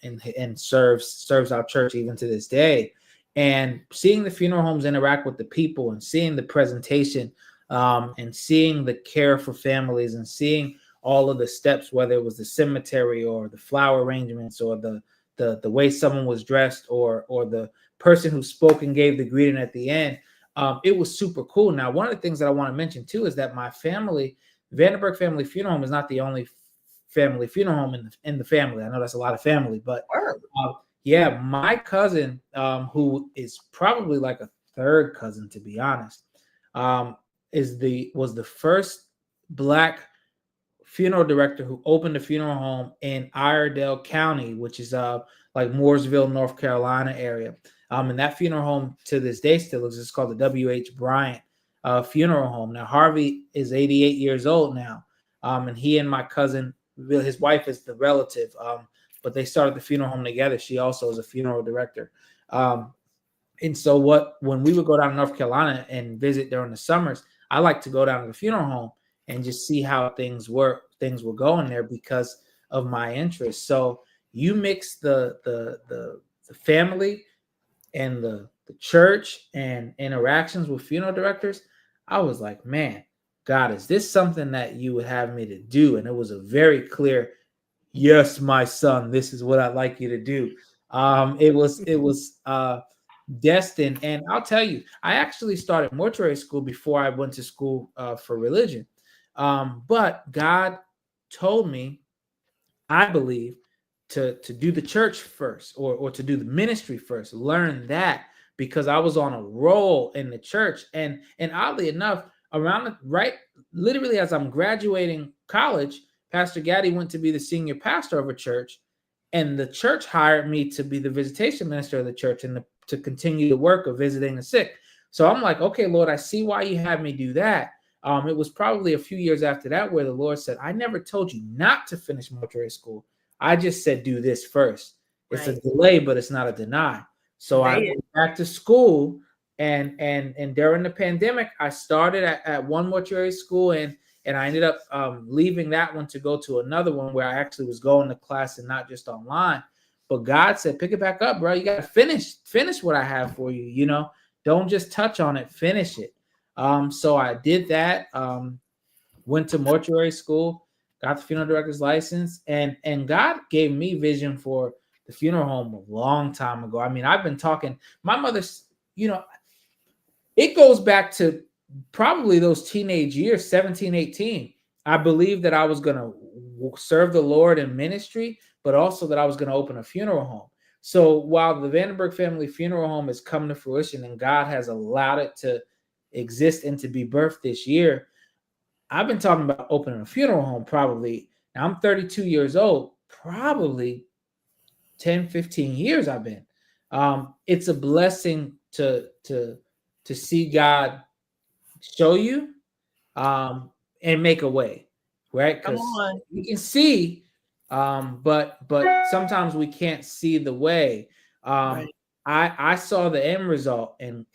and serves our church even to this day. And seeing the funeral homes interact with the people, and seeing the presentation, and seeing the care for families, and seeing all of the steps, whether it was the cemetery or the flower arrangements or the way someone was dressed or the person who spoke and gave the greeting at the end, it was super cool. Now, one of the things that I want to mention too is that my family, Vanderburg Family Funeral Home, is not the only family funeral home in the family. I know that's a lot of family, but yeah, my cousin, who is probably like a third cousin, to be honest, was the first Black funeral director who opened a funeral home in Iredell County, which is like Mooresville, North Carolina area. And that funeral home to this day still exists. It's called the W.H. Bryant Funeral Home. Now, Harvey is 88 years old now. And he and my cousin, his wife is the relative, but they started the funeral home together. She also is a funeral director. And so when we would go down to North Carolina and visit during the summers, I like to go down to the funeral home and just see how things were going there because of my interest. So you mix the family and the church and interactions with funeral directors. I was like, man, God, is this something that you would have me to do? And it was a very clear, yes, my son, this is what I'd like you to do. It was destined. And I'll tell you, I actually started mortuary school before I went to school for religion. But God told me, I believe, to do the church first or to do the ministry first, learn that, because I was on a roll in the church. And oddly enough, literally as I'm graduating college, Pastor Gaddy went to be the senior pastor of a church, and the church hired me to be the visitation minister of the church and to continue the work of visiting the sick. So I'm like, okay, Lord, I see why you had me do that. It was probably a few years after that where the Lord said, I never told you not to finish mortuary school. I just said, do this first. It's a delay, but it's not a deny. So I went back to school, and during the pandemic, I started at one mortuary school, and I ended up leaving that one to go to another one where I actually was going to class and not just online. But God said, pick it back up, bro. You got to finish what I have for you. You know, don't just touch on it, finish it. So I did that, went to mortuary school, got the funeral director's license, and God gave me vision for the funeral home a long time ago. I mean, I've been talking, my mother's, it goes back to probably those teenage years, 17, 18. I believed that I was going to serve the Lord in ministry, but also that I was going to open a funeral home. So while the Vanderburg family funeral home has come to fruition and God has allowed it to exist and to be birthed this year, I've been talking about opening a funeral home probably, now I'm 32 years old, probably 10, 15 years I've been. It's a blessing to see God show you and make a way, right? Because we can see, but sometimes we can't see the way. I saw the end result and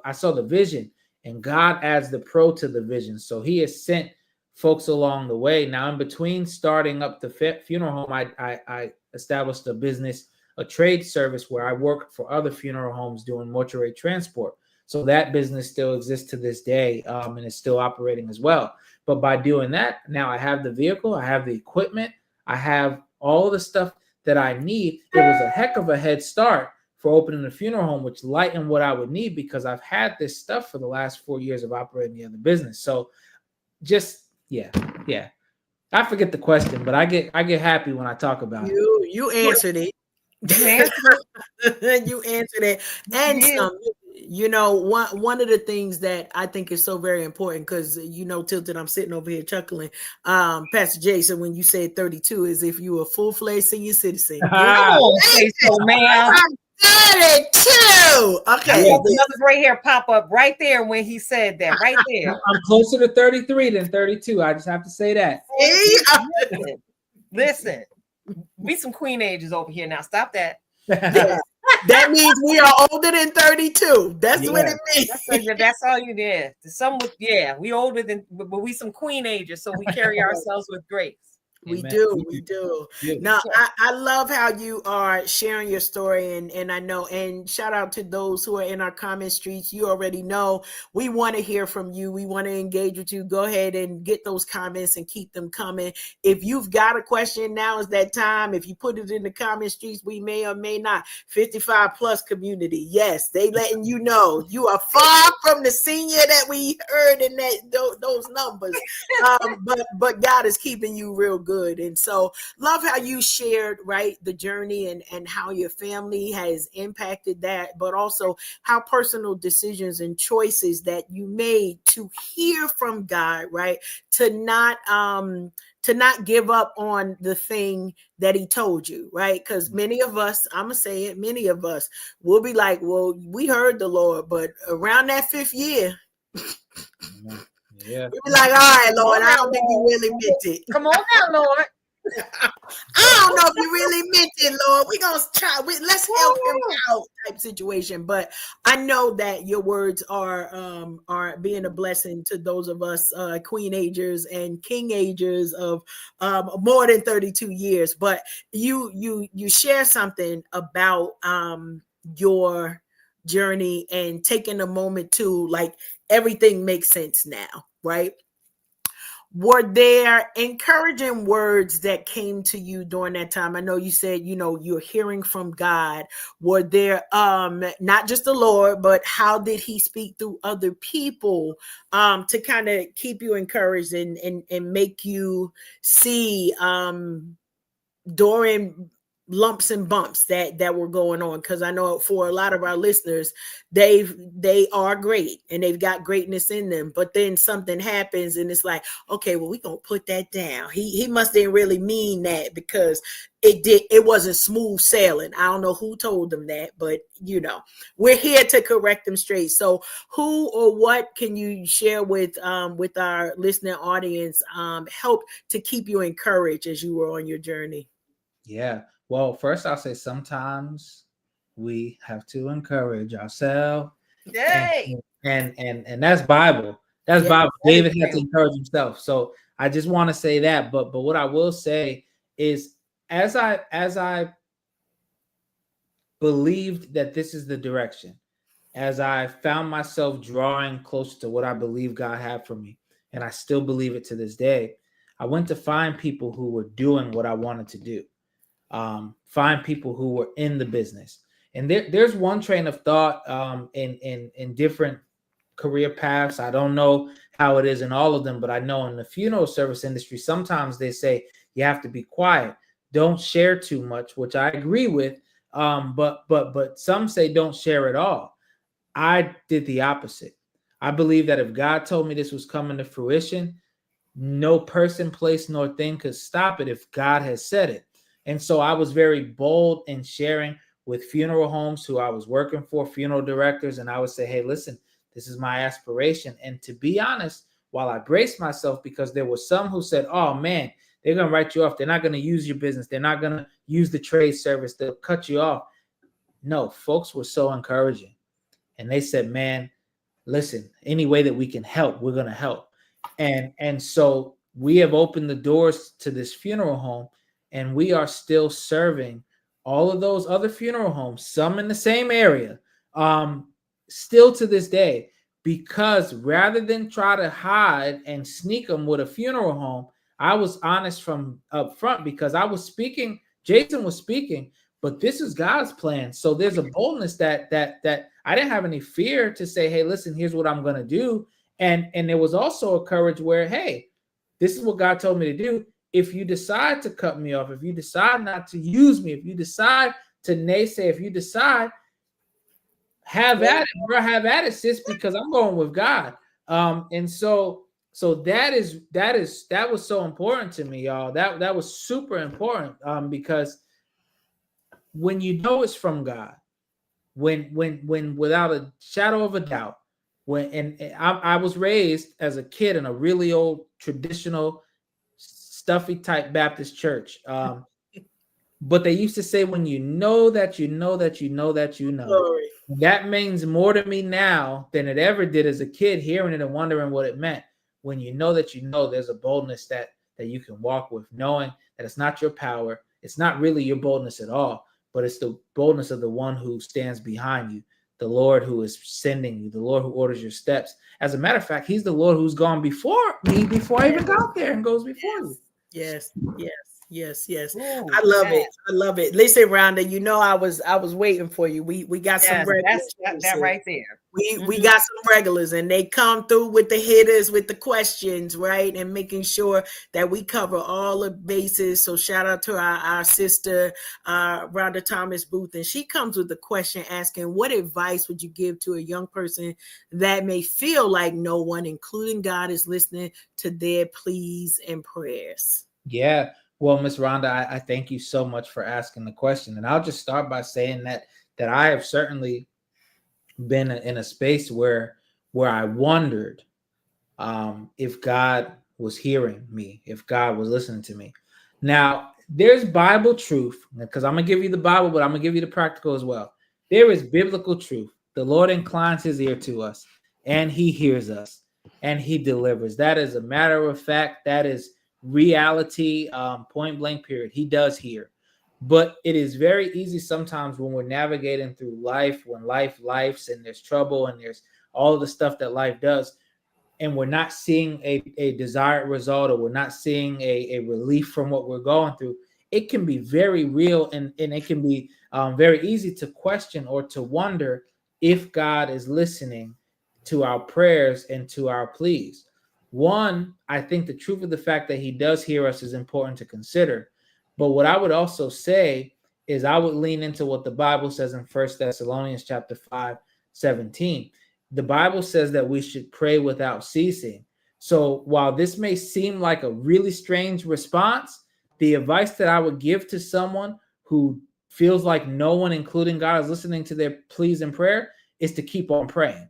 I saw the vision, and God adds the pro to the vision. So he has sent folks along the way. Now, in between starting up the funeral home, I established a business, a trade service where I work for other funeral homes doing mortuary transport. So that business still exists to this day, and is still operating as well. But by doing that, now I have the vehicle, I have the equipment, I have all of the stuff that I need. It was a heck of a head start for opening a funeral home, which lightened what I would need because I've had this stuff for the last 4 years of operating the other business. So just, yeah. I forget the question, but I get happy when I talk about it. You answered it. You answered it. And some. One of the things that I think is so very important, because Tilted, I'm sitting over here chuckling. Pastor Jason, when you said 32, is if you a full-fledged senior citizen. Say so, ma'am. 32. Okay. Another gray hair pop up right there when he said that. Right there. I'm closer to 33 than 32. I just have to say that. Listen, we some queen ages over here now. Stop that. That means we are older than 32. That's what it means. That's all you did. We older than, but we some queen ages, so we carry ourselves with grace. We do. Now, I love how you are sharing your story, and I know, and shout out to those who are in our comment streets. You already know we want to hear from you. We want to engage with you. Go ahead and get those comments and keep them coming. If you've got a question, now is that time. If you put it in the comment streets, we may or may not. 55 plus community. Yes, they letting you know you are far from the senior that we heard in those numbers. But God is keeping you real good. And so love how you shared, right, the journey and how your family has impacted that, but also how personal decisions and choices that you made to hear from God, right, to not to not give up on the thing that he told you, right? Because many of us, I'm gonna say it, many of us will be like, well, we heard the Lord, but around that 5th year, Yeah. we'll be like, all right, Lord, I don't think you really meant it. Come on now, Lord. I don't know if you really meant it, Lord. We're gonna try. Let's help him out, type situation. But I know that your words are being a blessing to those of us queen-agers and king-agers of more than 32 years. But you share something about your journey and taking a moment to, like, everything makes sense now, right? Were there encouraging words that came to you during that time? I know you said, you're hearing from God. Were there not just the Lord, but how did he speak through other people to kind of keep you encouraged and make you see during lumps and bumps that were going on? Because I know for a lot of our listeners, they are great and they've got greatness in them, but then something happens and it's like, okay, well, we're gonna put that down. He must didn't really mean that, because it wasn't smooth sailing. I don't know who told them that, but we're here to correct them straight. So who or what can you share with our listening audience help to keep you encouraged as you were on your journey? Yeah. Well, first I'll say sometimes we have to encourage ourselves. Yay. And that's Bible. That's Bible. David had to encourage himself. So I just want to say that. But what I will say is, as I believed that this is the direction, as I found myself drawing closer to what I believe God had for me, and I still believe it to this day, I went to find people who were doing what I wanted to do. Find people who were in the business. And there's one train of thought in different career paths. I don't know how it is in all of them, but I know in the funeral service industry, sometimes they say you have to be quiet, don't share too much, which I agree with. But some say don't share at all. I did the opposite. I believe that if God told me this was coming to fruition, no person, place, nor thing could stop it if God has said it. And so I was very bold in sharing with funeral homes who I was working for, funeral directors, and I would say, hey, listen, this is my aspiration. And to be honest, while I braced myself, because there were some who said, oh man, they're going to write you off. They're not going to use your business. They're not going to use the trade service. They'll cut you off. No, folks were so encouraging. And they said, man, listen, any way that we can help, we're going to help. And so we have opened the doors to this funeral home, and we are still serving all of those other funeral homes, some in the same area, still to this day, because rather than try to hide and sneak them with a funeral home, I was honest from up front, because I was speaking, Jason was speaking, but this is God's plan. So there's a boldness that I didn't have any fear to say, hey, listen, here's what I'm going to do. And there was also a courage where, hey, this is what God told me to do. If you decide to cut me off, if you decide not to use me, if you decide to naysay, if you decide, have at it, bro, have at it, sis, because I'm going with God. And so that was so important to me, y'all. That was super important, because when you know it's from God, when without a shadow of a doubt, I was raised as a kid in a really old traditional stuffy type Baptist church. But they used to say, when you know that you know that you know that you know, Glory. That means more to me now than it ever did as a kid, hearing it and wondering what it meant. When you know that you know, there's a boldness that you can walk with, knowing that it's not your power. It's not really your boldness at all, but it's the boldness of the one who stands behind you, the Lord who is sending you, the Lord who orders your steps. As a matter of fact, he's the Lord who's gone before me, before I even got there, and goes before you. Yes. Ooh, I love it. I love it. Listen, Rhonda, I was waiting for you. We got some regulars. That's that right there. We got some regulars, and they come through with the hitters, with the questions, right? And making sure that we cover all the bases. So shout out to our sister, Rhonda Thomas Booth. And she comes with the question asking, what advice would you give to a young person that may feel like no one, including God, is listening to their pleas and prayers? Yeah. Well, Miss Rhonda, I thank you so much for asking the question. And I'll just start by saying that I have certainly been in a space where I wondered if God was hearing me, if God was listening to me. Now, there's Bible truth, because I'm gonna give you the Bible, but I'm gonna give you the practical as well. There is biblical truth. The Lord inclines his ear to us, and he hears us, and he delivers. That is a matter of fact. That is reality, point blank, period. He does hear. But it is very easy sometimes when we're navigating through life, when life's and there's trouble and there's all of the stuff that life does, and we're not seeing a desired result, or we're not seeing a relief from what we're going through, it can be very real, and it can be very easy to question or to wonder if God is listening to our prayers and to our pleas. One, I think the truth of the fact that he does hear us is important to consider. But what I would also say is I would lean into what the Bible says in 1 Thessalonians chapter 5:17. The Bible says that we should pray without ceasing. So while this may seem like a really strange response, the advice that I would give to someone who feels like no one, including God, is listening to their pleas and prayer is to keep on praying.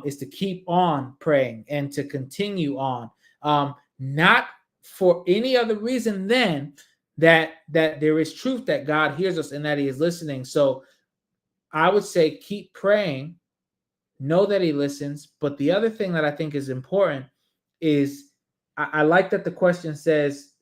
Is to keep on praying and to continue on. Not for any other reason than that there is truth that God hears us and that he is listening. So I would say keep praying. Know that he listens. But the other thing that I think is important is I like that the question says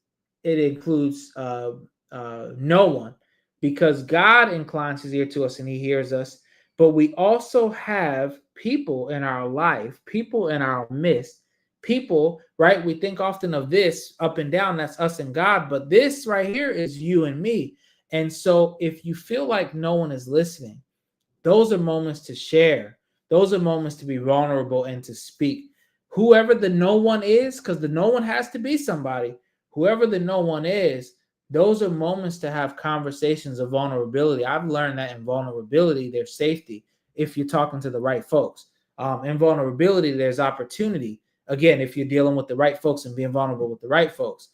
it includes no one, because God inclines his ear to us and he hears us. But we also have people in our life, people in our midst, people, right? We think often of this up and down, that's us and God, but this right here is you and me. And so if you feel like no one is listening, those are moments to share. Those are moments to be vulnerable and to speak. Whoever the no one is, because the no one has to be somebody, whoever the no one is, those are moments to have conversations of vulnerability. I've learned that in vulnerability, there's safety if you're talking to the right folks. In vulnerability, there's opportunity. Again, if you're dealing with the right folks and being vulnerable with the right folks.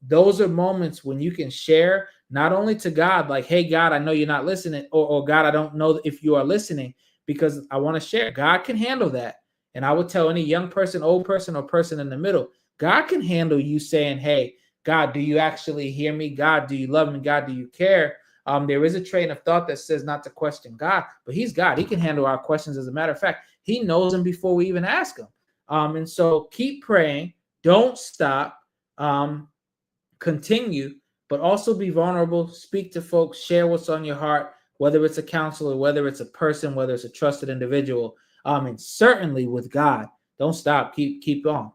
Those are moments when you can share not only to God, like, hey, God, I know you're not listening, or God, I don't know if you are listening, because I want to share. God can handle that. And I would tell any young person, old person, or person in the middle, God can handle you saying, hey, God, do you actually hear me? God, do you love me? God, do you care? There is a train of thought that says not to question God, but he's God. He can handle our questions. As a matter of fact, he knows them before we even ask him. And so keep praying. Don't stop. Continue, but also be vulnerable. Speak to folks. Share what's on your heart, whether it's a counselor, whether it's a person, whether it's a trusted individual, and certainly with God. Don't stop. Keep on.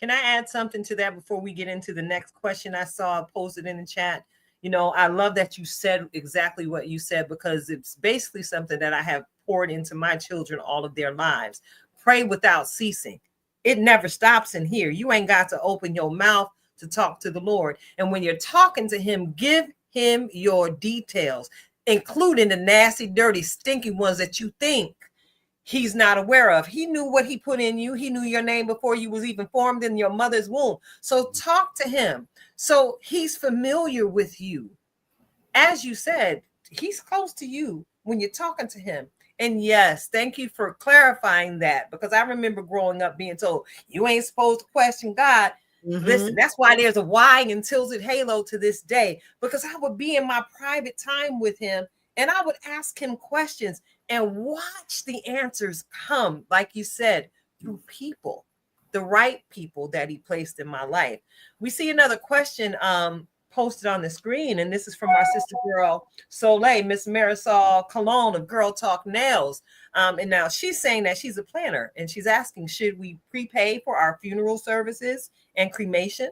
Can I add something to that before we get into the next question I saw posted in the chat? You know, I love that you said exactly what you said, because it's basically something that I have poured into my children all of their lives. Pray without ceasing. It never stops in here. You ain't got to open your mouth to talk to the Lord. And when you're talking to him, give him your details, including the nasty, dirty, stinky ones that you think he's not aware of. He knew what he put in you. He knew your name before you was even formed in your mother's womb. So talk to him. So he's familiar with you. As you said, he's close to you when you're talking to him. And yes, thank you for clarifying that, because I remember growing up being told you ain't supposed to question God. Mm-hmm. Listen, that's why there's a Y in Tilted Halo to this day, because I would be in my private time with him and I would ask him questions and watch the answers come, like you said, through people, the right people that he placed in my life. We see another question posted on the screen, and this is from our sister girl Soleil, Miss Marisol Colon of Girl Talk Nails. And now she's saying that she's a planner, and she's asking, should we prepay for our funeral services and cremation?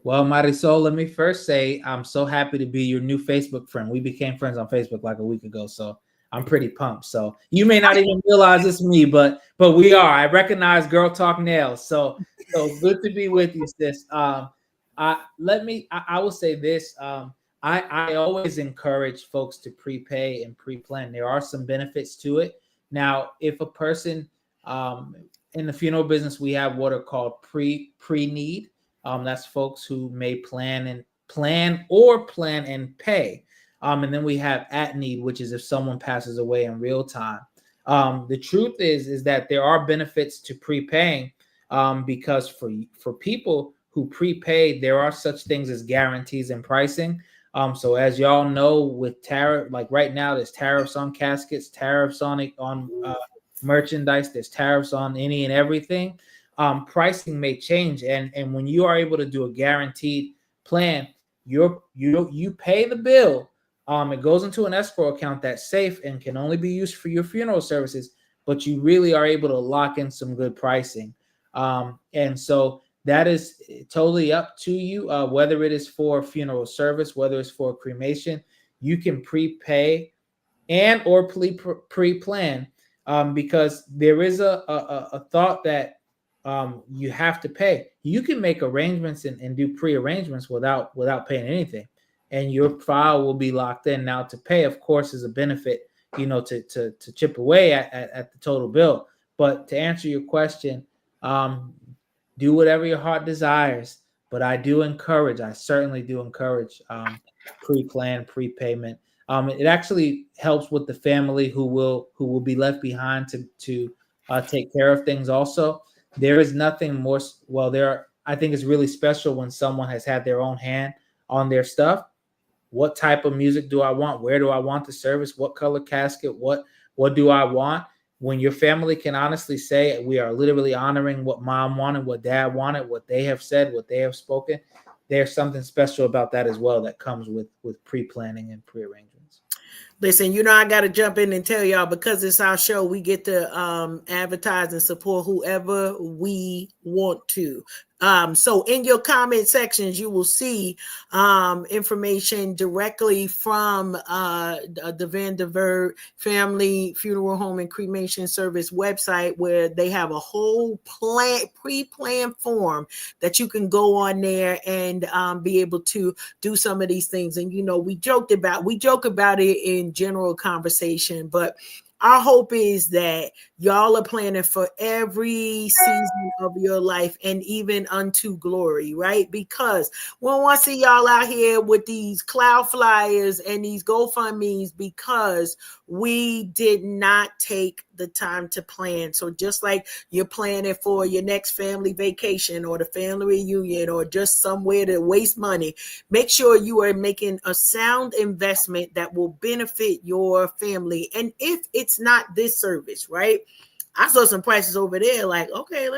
Well, Marisol, let me first say I'm so happy to be your new Facebook friend. We became friends on Facebook like a week ago, so I'm pretty pumped. So you may not even realize it's me, but we are. I recognize Girl Talk Nails. So good to be with you, sis. I will say this. I always encourage folks to prepay and pre-plan. There are some benefits to it. Now, if a person in the funeral business, we have what are called pre-need. That's folks who may plan and pay. And then we have at need, which is if someone passes away in real time. The truth is that there are benefits to prepaying, because for people who prepay, there are such things as guarantees in pricing. So as y'all know, with tariff, like right now, there's tariffs on caskets, tariffs on merchandise, there's tariffs on any and everything. Pricing may change, and when you are able to do a guaranteed plan, you pay the bill. It goes into an escrow account that's safe and can only be used for your funeral services, but you really are able to lock in some good pricing. And so that is totally up to you, whether it is for funeral service, whether it's for cremation. You can prepay and or pre-plan, because there is a thought that you have to pay. You can make arrangements and do pre-arrangements without paying anything, and your file will be locked in. Now, to pay, of course, is a benefit, to chip away at the total bill. But to answer your question, do whatever your heart desires. But I certainly do encourage pre-plan, prepayment. It actually helps with the family who will be left behind to take care of things. Also, there is nothing more. I think it's really special when someone has had their own hand on their stuff. What type of music do I want? Where do I want the service? What color casket? What do I want? When your family can honestly say, we are literally honoring what mom wanted, what dad wanted, what they have said, what they have spoken, there's something special about that as well that comes with pre-planning and pre-arrangements. Listen, I got to jump in and tell y'all, because it's our show, we get to advertise and support whoever we want to. So in your comment sections, you will see information directly from the Vanderburg Family Funeral Home and Cremation Service website, where they have a whole pre-planned form that you can go on there and be able to do some of these things. And, we joke about it in general conversation, but our hope is that y'all are planning for every season of your life and even unto glory, right? Because we don't want to see y'all out here with these cloud flyers and these GoFundMes because we did not take the time to plan. So just like you're planning for your next family vacation or the family reunion or just somewhere to waste money, make sure you are making a sound investment that will benefit your family. And if it's not this service, right? I saw some prices over there, like, okay,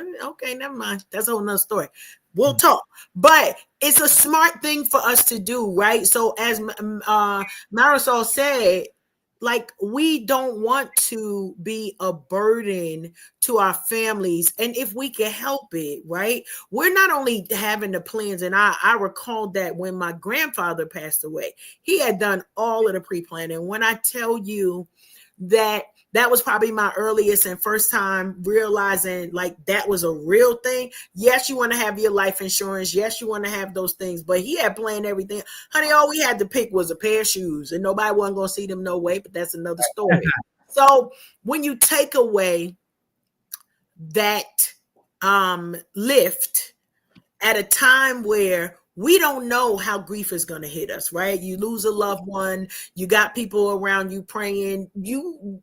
never mind. That's a whole nother story. We'll talk. But it's a smart thing for us to do, right? So as Marisol said, like, we don't want to be a burden to our families. And if we can help it, right? We're not only having the plans, and I recall that when my grandfather passed away, he had done all of the pre-planning. When I tell you that was probably my earliest and first time realizing like that was a real thing. Yes, you want to have your life insurance. Yes, you want to have those things, but he had planned everything. Honey, all we had to pick was a pair of shoes and nobody wasn't going to see them no way, but that's another story. So when you take away that lift at a time where we don't know how grief is going to hit us, right? You lose a loved one, you got people around you praying, you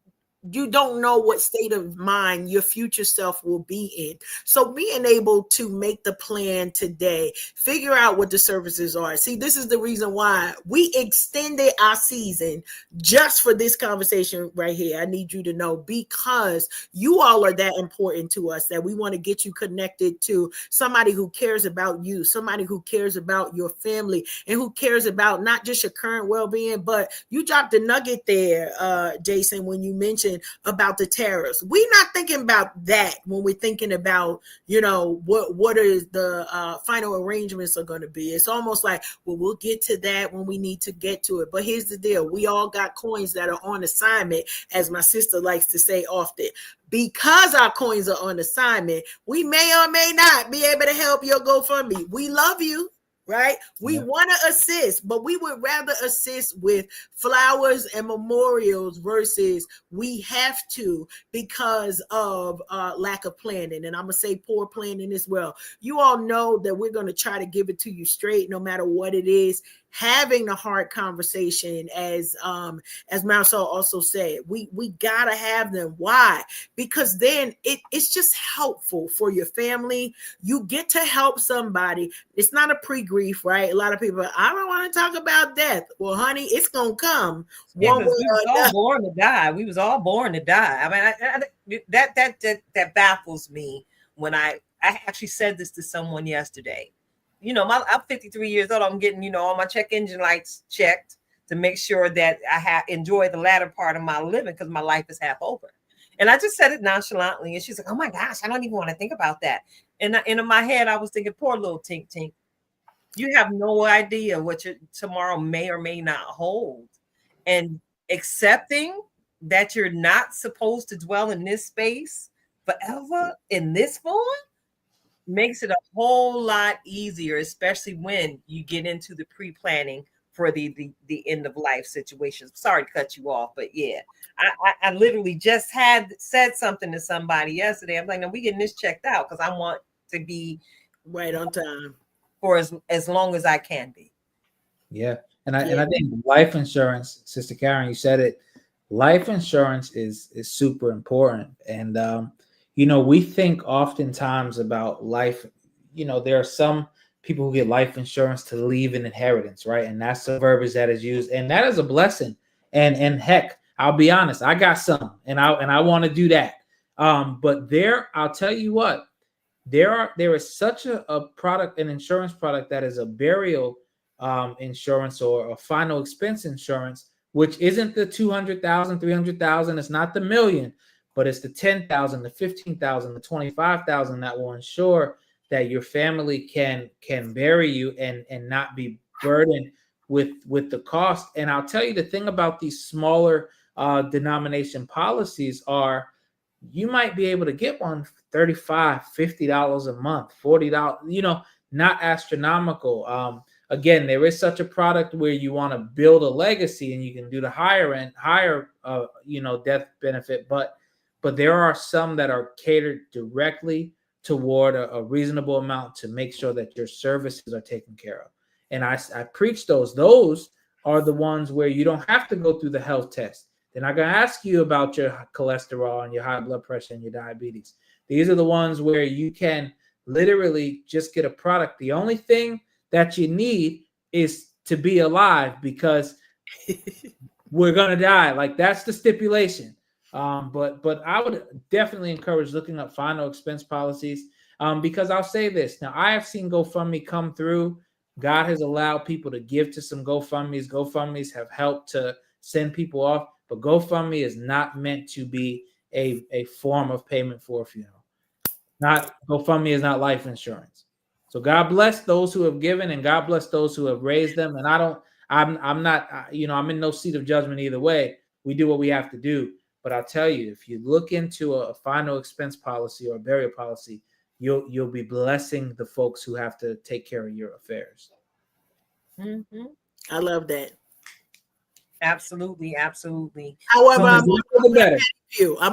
don't know what state of mind your future self will be in. So being able to make the plan today, figure out what the services are. See, this is the reason why we extended our season just for this conversation right here. I need you to know, because you all are that important to us, that we want to get you connected to somebody who cares about you, somebody who cares about your family, and who cares about not just your current well-being, but you dropped a nugget there, Jason, when you mentioned about the tariffs. We're not thinking about that when we're thinking about, what is the final arrangements are going to be. It's almost like, well, we'll get to that when we need to get to it. But here's the deal. We all got coins that are on assignment, as my sister likes to say often. Because our coins are on assignment, we may or may not be able to help your GoFundMe. We love you. right? We want to assist, but we would rather assist with flowers and memorials versus we have to because of lack of planning. And I'm going to say poor planning as well. You all know that we're going to try to give it to you straight, no matter what it is. Having a hard conversation, as Marisol also said, we gotta have them. Why? Because then it's just helpful for your family. You get to help somebody. It's not a pre-grief, right? A lot of people, I don't want to talk about death. Well, honey, it's gonna come. Yeah, we was all born to die. We was all born to die. I mean, that baffles me when I actually said this to someone yesterday. You know, I'm 53 years old. I'm getting, all my check engine lights checked to make sure that I enjoy the latter part of my living because my life is half over. And I just said it nonchalantly. And she's like, oh my gosh, I don't even want to think about that. And in my head, I was thinking, poor little Tink Tink. You have no idea what your tomorrow may or may not hold. And accepting that you're not supposed to dwell in this space forever in this form makes it a whole lot easier, especially when you get into the pre-planning for the end of life situations. Sorry to cut you off, but yeah, I literally just said something to somebody yesterday. I'm like, no, we getting this checked out because I want to be right on time for as long as I can be. Yeah, and I think life insurance, Sister Karen, you said it. Life insurance is super important, and we think oftentimes about life. There are some people who get life insurance to leave an inheritance, right? And that's the verbiage that is used, and that is a blessing. And heck, I'll be honest, I got some, and I want to do that. But I'll tell you what, there is such a product, an insurance product that is a burial insurance or a final expense insurance, which isn't the 200,000, 300,000. It's not the $1 million. But it's the 10,000, the 15,000, the 25,000 that will ensure that your family can bury you and not be burdened with the cost. And I'll tell you the thing about these smaller denomination policies are you might be able to get one for $35, $50 a month, $40, not astronomical. Again, there is such a product where you want to build a legacy and you can do the higher death benefit, but there are some that are catered directly toward a reasonable amount to make sure that your services are taken care of. And I preach those. Those are the ones where you don't have to go through the health test. They're not going to ask you about your cholesterol and your high blood pressure and your diabetes. These are the ones where you can literally just get a product. The only thing that you need is to be alive because we're going to die. Like that's the stipulation. But I would definitely encourage looking up final expense policies because I'll say this. Now, I have seen GoFundMe come through. God has allowed people to give to some GoFundMes. GoFundMes have helped to send people off, but GoFundMe is not meant to be a form of payment for a funeral. GoFundMe is not life insurance. So God bless those who have given and God bless those who have raised them. And I'm not, I'm in no seat of judgment either way. We do what we have to do. But I'll tell you, if you look into a final expense policy or a burial policy, you'll be blessing the folks who have to take care of your affairs. Mm-hmm. I love that. Absolutely, absolutely. However, I'm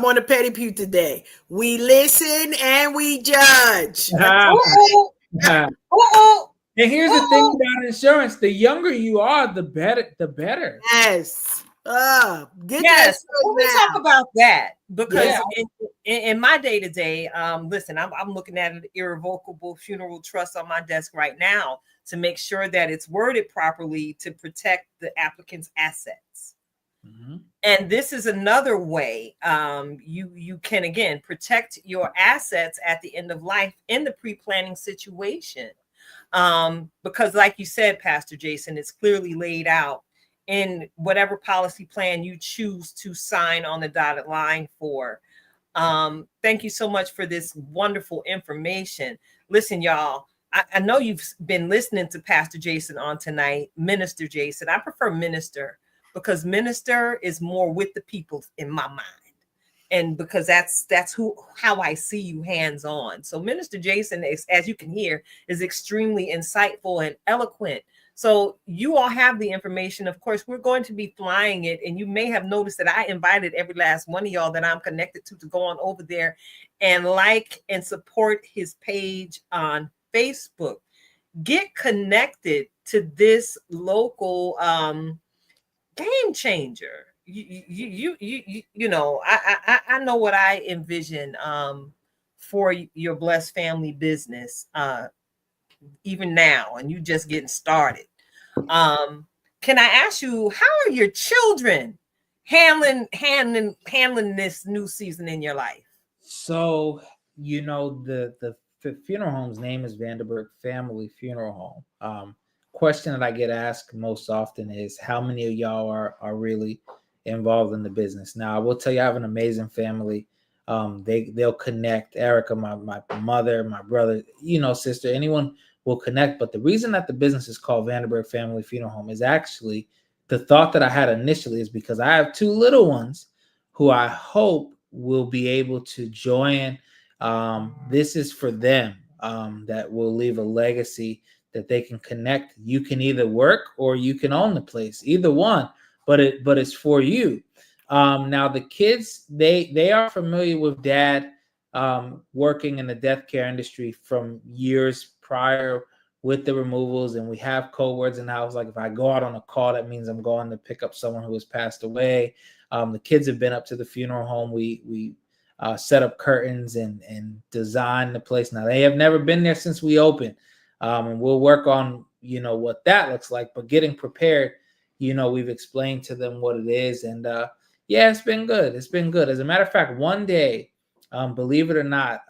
on the petty pew today. We listen and we judge. And here's the thing about insurance: the younger you are, the better. Yes. Yes, we talk about that because in my day-to-day, listen, I'm looking at an irrevocable funeral trust on my desk right now to make sure that it's worded properly to protect the applicant's assets. Mm-hmm. And this is another way you can again protect your assets at the end of life in the pre-planning situation, because like you said, Pastor Jason, it's clearly laid out in whatever policy plan you choose to sign on the dotted line for. Thank you so much for this wonderful information. Listen, y'all, I know you've been listening to Pastor Jason on tonight, Minister Jason. I prefer minister because minister is more with the people in my mind. and because that's how I see you hands-on. So Minister Jason, as you can hear, is extremely insightful and eloquent. So you all have the information. Of course, we're going to be flying it, and you may have noticed that I invited every last one of y'all that I'm connected to go on over there and like and support his page on Facebook. Get connected to this local game changer. You know, I know what I envision for your blessed family business even now, and you just getting started. Can I ask you, how are your children handling this new season in your life? So, you know, the funeral home's name is Vanderburg Family Funeral Home. Question that I get asked most often is, how many of y'all are really involved in the business? Now, I will tell you, I have an amazing family. They'll connect. Erica, my mother, my brother, you know, sister, anyone will connect. But the reason that the business is called Vanderburg Family Funeral Home is actually the thought that I had initially is because I have two little ones who I hope will be able to join. This is for them, that will leave a legacy that they can connect. You can either work or you can own the place, either one, but it's for you. Now the kids, they are familiar with dad working in the death care industry from years prior with the removals, and we have code words in the house. Like if I go out on a call, that means I'm going to pick up someone who has passed away. The kids have been up to the funeral home. We set up curtains and design the place. Now they have never been there since we opened, and we'll work on, you know, what that looks like. But getting prepared, you know, we've explained to them what it is, and yeah, it's been good. It's been good. As a matter of fact, one day, believe it or not,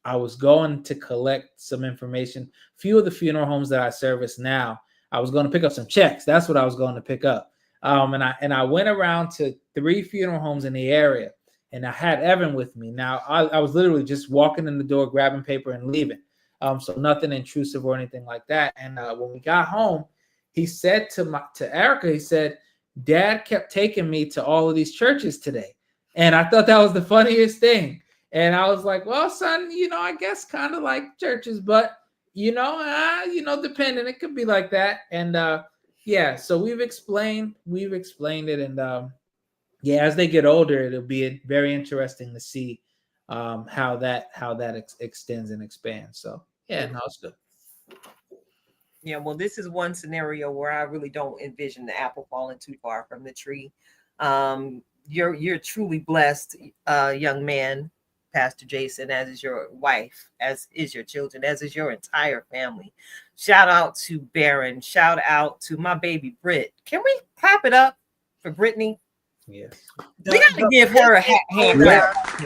I was going to collect some information. Few of the funeral homes that I service now, I was going to pick up some checks. That's what I was going to pick up. And I went around to 3 funeral homes in the area, and I had Evan with me. Now I was literally just walking in the door, grabbing paper and leaving. So nothing intrusive or anything like that. And when we got home, he said to Erica, he said, Dad kept taking me to all of these churches today. And I thought that was the funniest thing. And I was like, well, son, you know, I guess kind of like churches, but you know, depending, it could be like that. And yeah, so we've explained it, and yeah, as they get older, it'll be very interesting to see how that extends and expands. So yeah, no, it's good. Yeah, well, this is one scenario where I really don't envision the apple falling too far from the tree. You're truly blessed, young man, Pastor Jason, as is your wife, as is your children, as is your entire family. Shout out to Baron. Shout out to my baby Britt. Can we clap it up for Brittany? Yes. We got to give her a hand clap.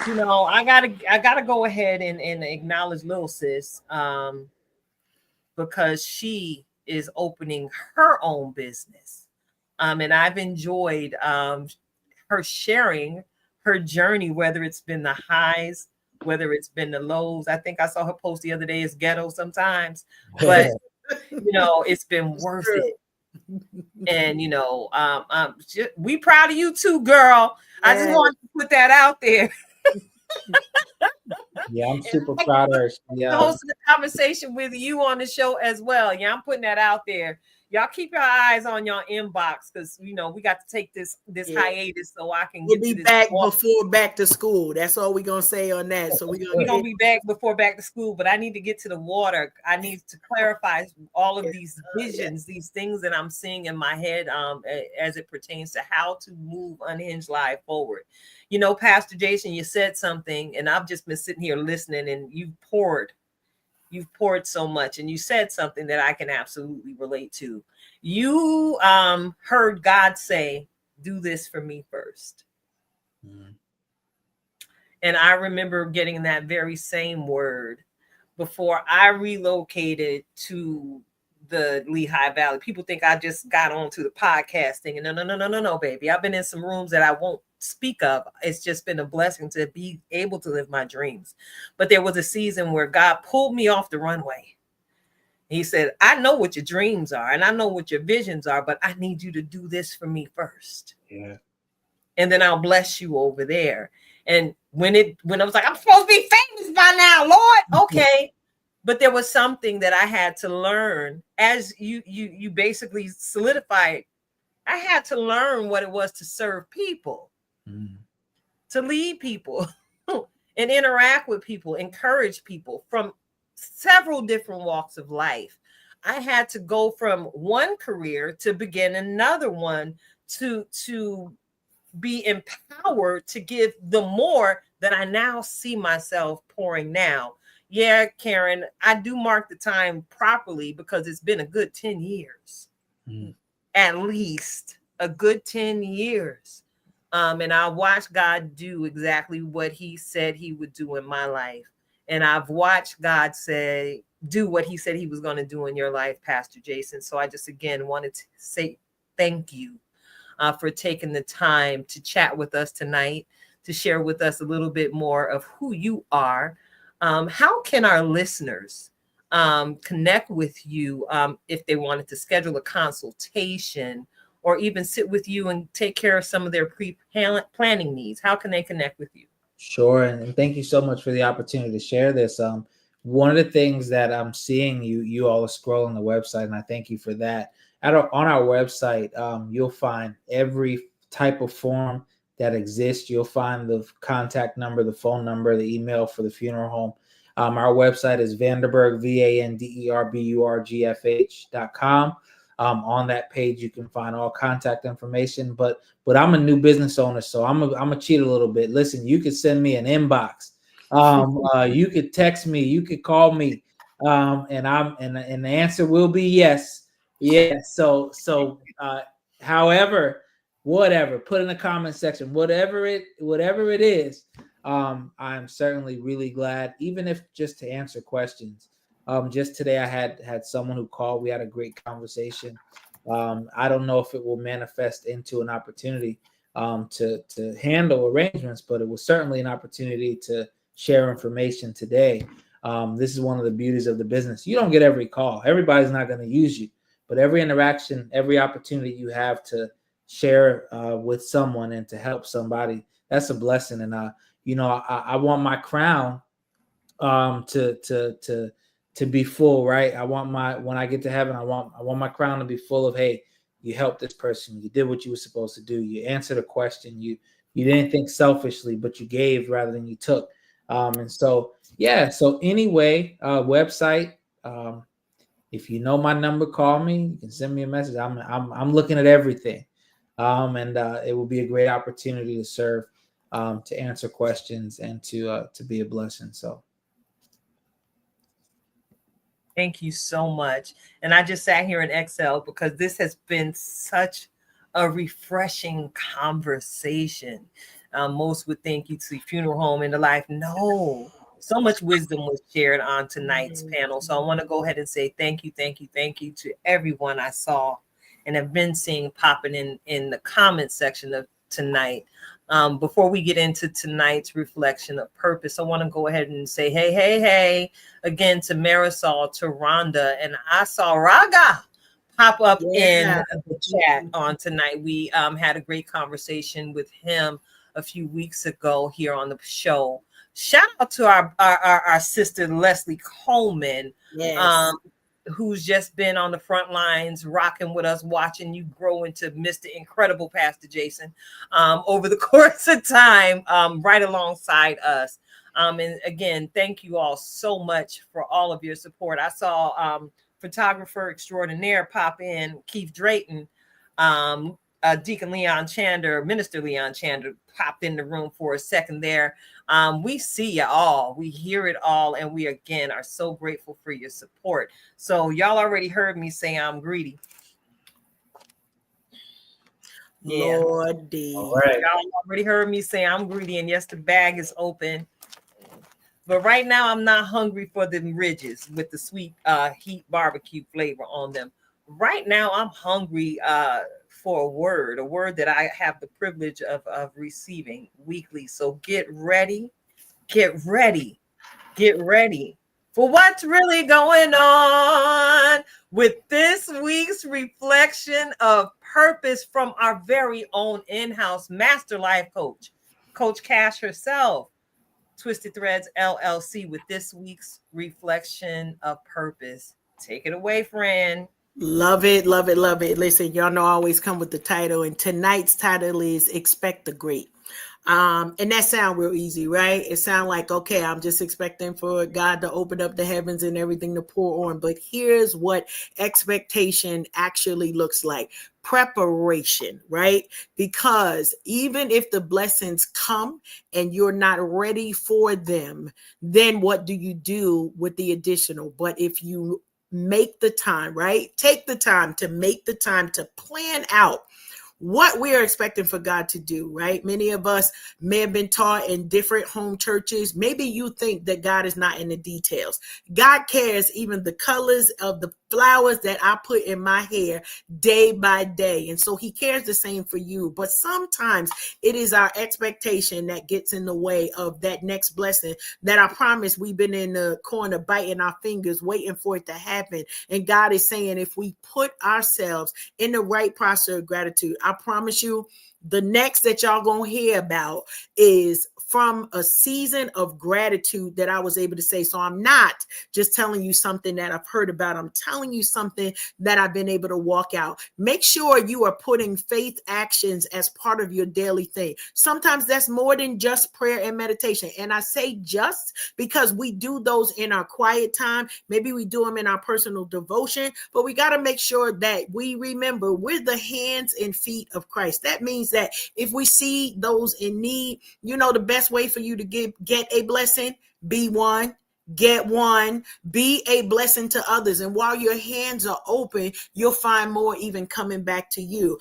You know, I gotta go ahead and acknowledge little sis, because she is opening her own business, and I've enjoyed her sharing her journey, whether it's been the highs, whether it's been the lows. I think I saw her post the other day, it's ghetto sometimes, but you know, it's been worth it. And you know, we proud of you too, girl. I just wanted to put that out there. Yeah, I'm super proud of her. Yeah, hosting the conversation with you on the show as well. Yeah, I'm putting that out there. Y'all keep your eyes on your inbox, because you know we got to take this hiatus so I can we'll be back before back to school. That's all we're gonna say on that. So we're gonna be back before back to school, but I need to get to the water. I need to clarify all of these visions, these things that I'm seeing in my head, as it pertains to how to move Unhinged Live forward. You know, Pastor Jason, you said something, and I've just been sitting here listening, and you've poured so much, and you said something that I can absolutely relate to. You heard God say, do this for me first. Mm-hmm. And I remember getting that very same word before I relocated to the Lehigh Valley. People think I just got onto the podcasting, and no, baby. I've been in some rooms that I won't speak of. It's just been a blessing to be able to live my dreams. But there was a season where God pulled me off the runway, He said, I know what your dreams are and I know what your visions are, but I need you to do this for me first. Yeah. And then I'll bless you over there. And when I was like, I'm supposed to be famous by now, Lord. Okay. But there was something that I had to learn as you basically solidified. I had to learn what it was to serve people, to lead people and interact with people, encourage people from several different walks of life. I had to go from one career to begin another one to be empowered to give the more that I now see myself pouring now. Yeah, Karen, I do mark the time properly because it's been a good 10 years, at least a good 10 years. And I watched God do exactly what he said he would do in my life. And I've watched God do what he said he was going to do in your life, Pastor Jason. So I just, again, wanted to say thank you for taking the time to chat with us tonight, to share with us a little bit more of who you are. How can our listeners connect with you if they wanted to schedule a consultation or even sit with you and take care of some of their pre-planning needs? How can they connect with you? Sure. And thank you so much for the opportunity to share this. One of the things that I'm seeing you all are scrolling the website, and I thank you for that. On our website, you'll find every type of form that exists. You'll find the contact number, the phone number, the email for the funeral home. Our website is Vanderburg, VANDERBURGFH.com. On that page, you can find all contact information. But I'm a new business owner, so I'm a cheat a little bit. Listen, you could send me an inbox. You could text me. You could call me, and the answer will be yes. Yeah. So however, whatever, put in the comment section, whatever it is. I'm certainly really glad, even if just to answer questions. Just today, I had someone who called. We had a great conversation. I don't know if it will manifest into an opportunity to handle arrangements, but it was certainly an opportunity to share information today. This is one of the beauties of the business. You don't get every call. Everybody's not going to use you, but every interaction, every opportunity you have to share with someone and to help somebody, that's a blessing. And I want my crown to be full, right? I want when I get to heaven, I want my crown to be full of, hey, you helped this person, you did what you were supposed to do, you answered a question, you didn't think selfishly, but you gave rather than you took. And so anyway, website. If you know my number, call me. You can send me a message. I'm looking at everything, and it will be a great opportunity to serve, to answer questions, and to be a blessing. So. Thank you so much. And I just sat here in Excel because this has been such a refreshing conversation. Most would think you'd see funeral home in the life. No, so much wisdom was shared on tonight's panel. So I want to go ahead and say thank you to everyone I saw and have been seeing popping in the comment section of tonight. Before we get into tonight's reflection of purpose, I want to go ahead and say, hey, again to Marisol, to Rhonda, and I saw Raga pop up in the chat on tonight. We had a great conversation with him a few weeks ago here on the show. Shout out to our sister Leslie Coleman, who's just been on the front lines, rocking with us, watching you grow into Mr. Incredible, Pastor Jason, over the course of time, right alongside us. And again, thank you all so much for all of your support. I saw photographer extraordinaire pop in, Keith Drayton, Deacon Leon Chander, Minister Leon Chander popped in the room for a second there. We see you all, we hear it all, and we again are so grateful for your support. So y'all already heard me say I'm greedy. Lord D. All right. Y'all already heard me say I'm greedy, and yes, the bag is open. But right now, I'm not hungry for the ridges with the sweet heat barbecue flavor on them. Right now, I'm hungry for a word that I have the privilege of receiving weekly. So get ready for for what's really going on with this week's reflection of purpose from our very own in-house master life coach, Coach Cash herself, Twisted Threads LLC, with this week's reflection of purpose. Take it away, friend. Love it, love it, love it. Listen, y'all know I always come with the title, and tonight's title is Expect the Great. And that sounds real easy, right? It sounds like, okay, I'm just expecting for God to open up the heavens and everything to pour on. But here's what expectation actually looks like. Preparation, right? Because even if the blessings come and you're not ready for them, then what do you do with the additional? But if you make the time, right? Take the time to make the time to plan out what we are expecting for God to do, right? Many of us may have been taught in different home churches. Maybe you think that God is not in the details. God cares even the colors of the flowers that I put in my hair day by day. And so he cares the same for you. But sometimes it is our expectation that gets in the way of that next blessing that I promise we've been in the corner biting our fingers, waiting for it to happen. And God is saying, if we put ourselves in the right posture of gratitude, I promise you, the next that y'all gonna hear about is from a season of gratitude that I was able to say. So I'm not just telling you something that I've heard about. I'm telling you something that I've been able to walk out. Make sure you are putting faith actions as part of your daily thing. Sometimes that's more than just prayer and meditation. And I say just because we do those in our quiet time. Maybe we do them in our personal devotion, but we got to make sure that we remember we're the hands and feet of Christ. That means that if we see those in need, you know, the best way for you to get a blessing, be one, get one, be a blessing to others. And while your hands are open, you'll find more even coming back to you.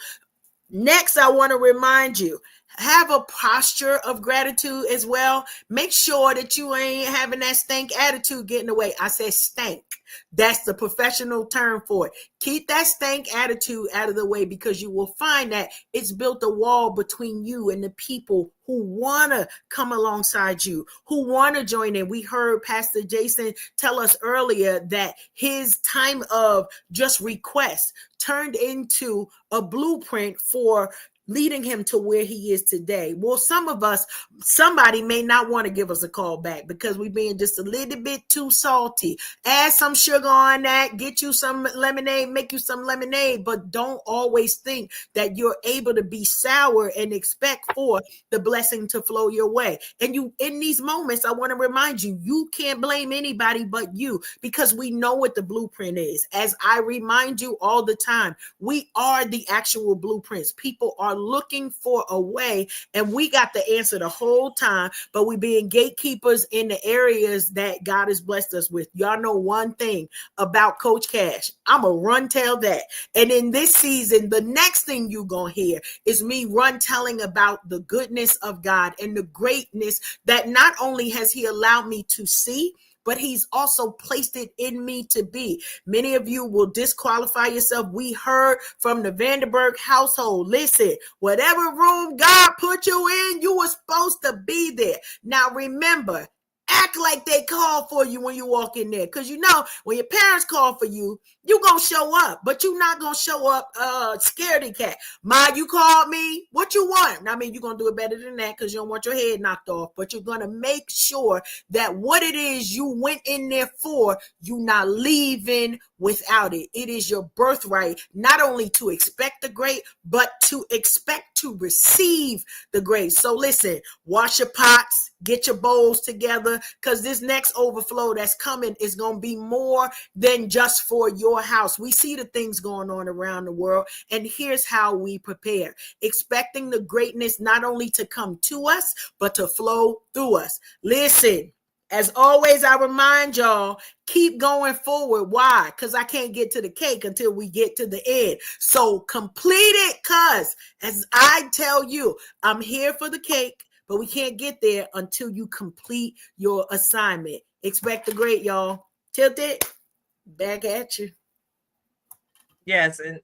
Next, I want to remind you, have a posture of gratitude as well. Make sure that you ain't having that stank attitude getting away. I said stank. That's the professional term for it. Keep that stank attitude out of the way, because you will find that it's built a wall between you and the people who want to come alongside you, who want to join in. We heard Pastor Jason tell us earlier that his time of just request turned into a blueprint for leading him to where he is today. Well, some of us, somebody may not want to give us a call back because we're being just a little bit too salty. Add some sugar on that, get you some lemonade, make you some lemonade, but don't always think that you're able to be sour and expect for the blessing to flow your way. And you, in these moments, I want to remind you, you can't blame anybody but you, because we know what the blueprint is. As I remind you all the time, we are the actual blueprints. People are looking for a way, and we got the answer the whole time, but we being gatekeepers in the areas that God has blessed us with. Y'all know one thing about Coach Cash. I'm a run tell that. And in this season, the next thing you gonna hear is me run telling about the goodness of God and the greatness that not only has he allowed me to see, but he's also placed it in me to be. Many of you will disqualify yourself. We heard from the Vanderburg household. Listen, whatever room God put you in, you were supposed to be there. Now remember, act like they called for you when you walk in there. Because you know, when your parents call for you, you're going to show up. But you're not going to show up scaredy cat. Ma, you called me. What you want? I mean, you're going to do it better than that because you don't want your head knocked off. But you're going to make sure that what it is you went in there for, you're not leaving without it. It is your birthright, not only to expect the great, but to expect to receive the great. So listen, wash your pots, get your bowls together, because this next overflow that's coming is going to be more than just for your house. We see the things going on around the world, and here's how we prepare. Expecting the greatness not only to come to us, but to flow through us. Listen, as always, I remind y'all, keep going forward. Why? Because I can't get to the cake until we get to the end. So complete it, because as I tell you, I'm here for the cake, but we can't get there until you complete your assignment. Expect the great, y'all. Tilt it. Back at you. Yes, and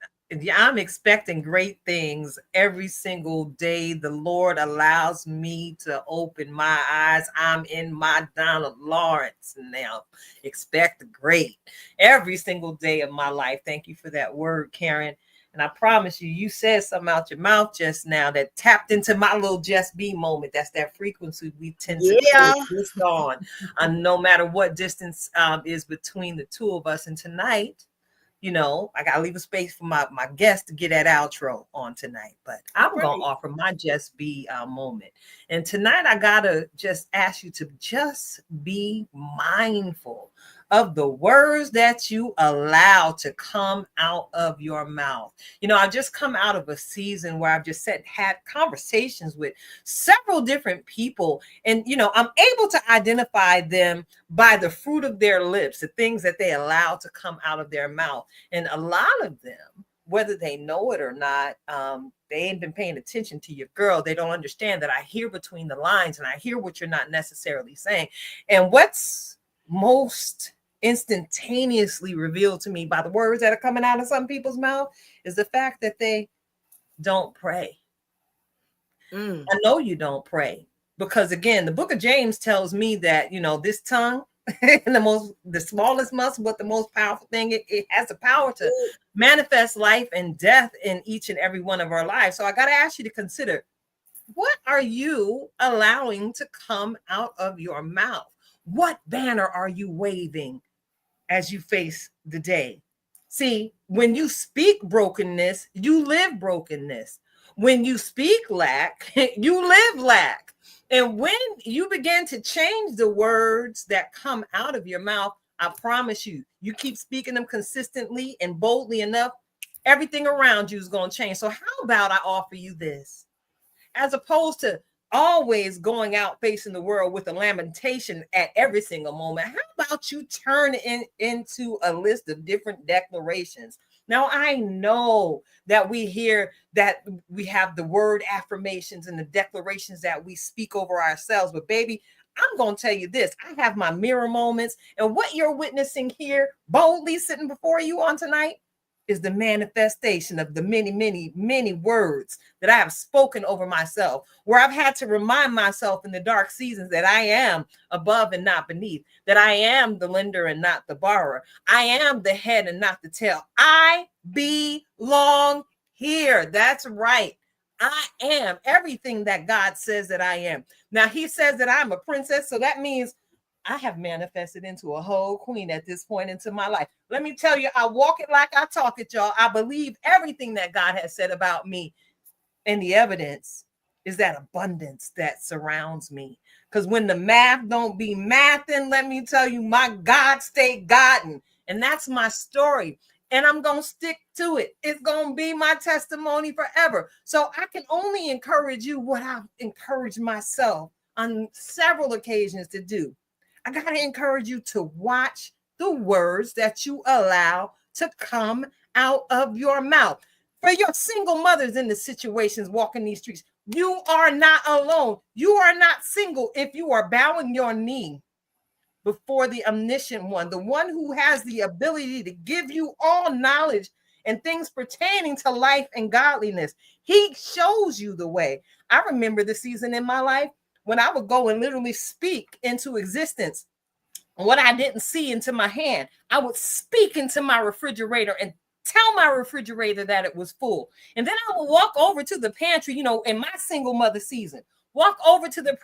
I'm expecting great things every single day. The Lord allows me to open my eyes. I'm in my Donald Lawrence now. Expect great every single day of my life. Thank you for that word, Karen. And I promise you, you said something out your mouth just now that tapped into my little just be moment. That's that frequency we tend to coexist on, no matter what distance is between the two of us. And tonight, you know, I gotta leave a space for my guest to get that outro on tonight, but I'm gonna offer my just be moment. And tonight I gotta just ask you to just be mindful of the words that you allow to come out of your mouth. You know, I've just come out of a season where I've just had conversations with several different people, and you know, I'm able to identify them by the fruit of their lips, the things that they allow to come out of their mouth. And a lot of them, whether they know it or not, they ain't been paying attention to your girl. They don't understand that I hear between the lines and I hear what you're not necessarily saying. And what's most instantaneously revealed to me by the words that are coming out of some people's mouth is the fact that they don't pray. I know you don't pray because, again, the book of James tells me that, you know, this tongue, the smallest muscle, but the most powerful thing, it has the power to manifest life and death in each and every one of our lives. So I got to ask you to consider, what are you allowing to come out of your mouth? What banner are you waving as you face the day? See, when you speak brokenness, you live brokenness. When you speak lack, you live lack. And when you begin to change the words that come out of your mouth, I promise you, you keep speaking them consistently and boldly enough, everything around you is going to change. So how about I offer you this? As opposed to always going out facing the world with a lamentation at every single moment, how about you turn into a list of different declarations? Now, I know that we hear that we have the word affirmations and the declarations that we speak over ourselves, but baby, I'm going to tell you this. I have my mirror moments, and what you're witnessing here boldly sitting before you on tonight is the manifestation of the many, many, many words that I have spoken over myself, where I've had to remind myself in the dark seasons that I am above and not beneath, that I am the lender and not the borrower. I am the head and not the tail. I belong here. That's right. I am everything that God says that I am. Now, he says that I'm a princess, so that means I have manifested into a whole queen at this point into my life. Let me tell you, I walk it like I talk it, y'all. I believe everything that God has said about me. And the evidence is that abundance that surrounds me. Because when the math don't be mathing, let me tell you, my God stay Godden. And that's my story. And I'm going to stick to it. It's going to be my testimony forever. So I can only encourage you what I've encouraged myself on several occasions to do. I got to encourage you to watch the words that you allow to come out of your mouth. For your single mothers in the situations walking these streets, you are not alone. You are not single if you are bowing your knee before the omniscient one, the one who has the ability to give you all knowledge and things pertaining to life and godliness. He shows you the way. I remember the season in my life when I would go and literally speak into existence what I didn't see into my hand. I would speak into my refrigerator and tell my refrigerator that it was full. And then I would walk over to the pantry, you know, in my single mother season, walk over to the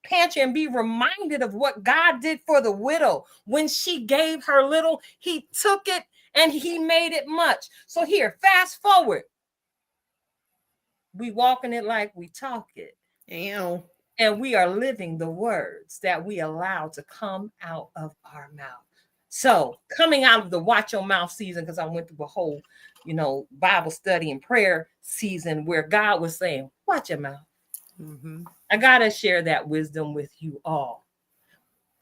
pantry and be reminded of what God did for the widow. When she gave her little, he took it and he made it much. So here, fast forward. We walking it like we talk it. Ew. And we are living the words that we allow to come out of our mouth. So coming out of the watch your mouth season, because I went through a whole, you know, Bible study and prayer season where God was saying, watch your mouth. Mm-hmm. I got to share that wisdom with you all.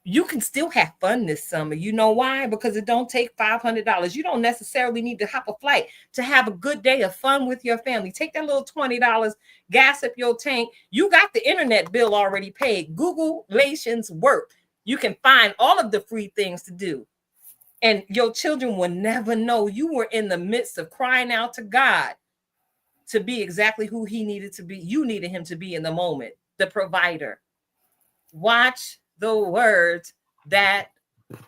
You can still have fun this summer. You know why? Because it don't take $500. You don't necessarily need to hop a flight to have a good day of fun with your family. Take that little $20, gas up your tank. You got the internet bill already paid. Google Relations work. You can find all of the free things to do. And your children will never know you were in the midst of crying out to God to be exactly who he needed to be. You needed him to be in the moment, the provider. Watch the words that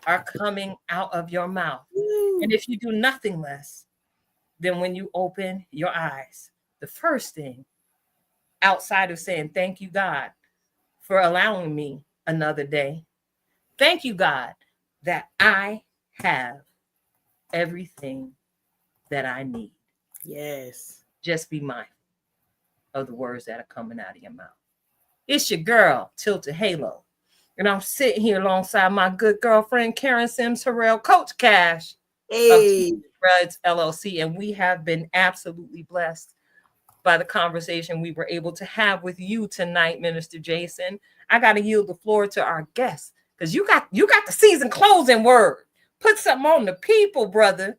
are coming out of your mouth. And if you do nothing less than when you open your eyes, the first thing outside of saying, thank you, God, for allowing me another day. Thank you, God, that I have everything that I need. Yes. Just be mindful of the words that are coming out of your mouth. It's your girl, Tilted Halo. And I'm sitting here alongside my good girlfriend, Karen Sims Harrell, Coach Cash of Hey. Reds LLC. And we have been absolutely blessed by the conversation we were able to have with you tonight, Minister Jason. I got to yield the floor to our guests because you got the season closing word. Put something on the people, brother.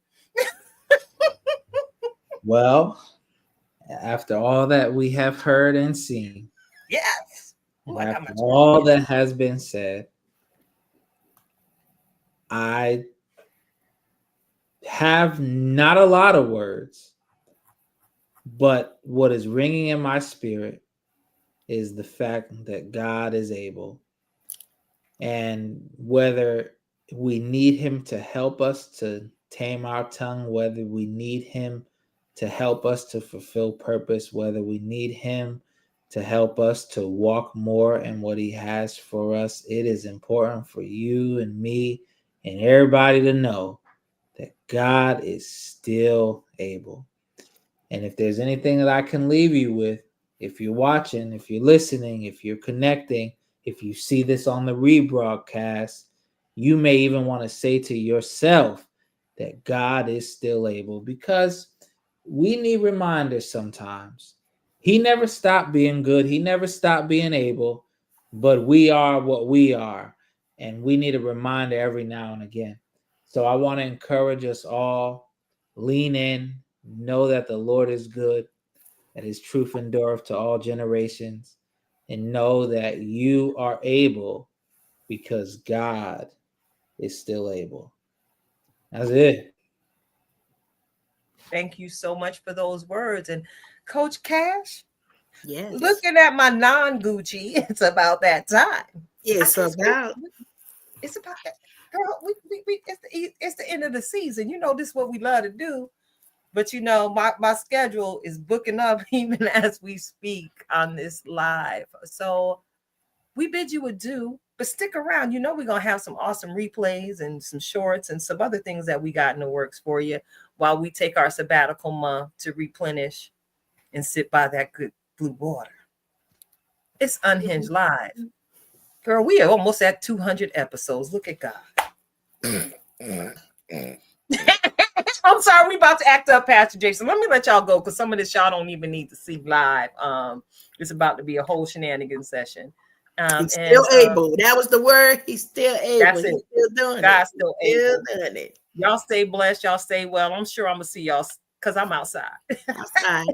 Well, after all that we have heard and seen, Yes. and after all that has been said, I have not a lot of words, but what is ringing in my spirit is the fact that God is able. And whether we need him to help us to tame our tongue, whether we need him to help us to fulfill purpose, whether we need him to help us to walk more in what he has for us, it is important for you and me and everybody to know that God is still able. And if there's anything that I can leave you with, if you're watching, if you're listening, if you're connecting, if you see this on the rebroadcast, you may even want to say to yourself that God is still able, because we need reminders sometimes. He never stopped being good. He never stopped being able, but we are what we are. And we need a reminder every now and again. So I want to encourage us all, lean in, know that the Lord is good, that his truth endureth to all generations, and know that you are able because God is still able. That's it. Thank you so much for those words. And Coach Cash, Yes. looking at my non-Gucci, it's about that time. It's about that. Girl, it's the end of the season. You know, this is what we love to do. But, you know, my schedule is booking up even as we speak on this live. So we bid you adieu, but stick around. You know, we're going to have some awesome replays and some shorts and some other things that we got in the works for you while we take our sabbatical month to replenish and sit by that good blue water. It's Unhinged Live. Girl, we are almost at 200 episodes. Look at God. I'm sorry, we about to act up, Pastor Jason. Let me let y'all go because some of this y'all don't even need to see live. It's about to be a whole shenanigan session. He's still able. That was the word. He's still able. That's it. He's still doing God's it. still Still able. doing it. Y'all stay blessed. Y'all stay well. I'm sure I'm gonna see y'all because I'm outside. Outside.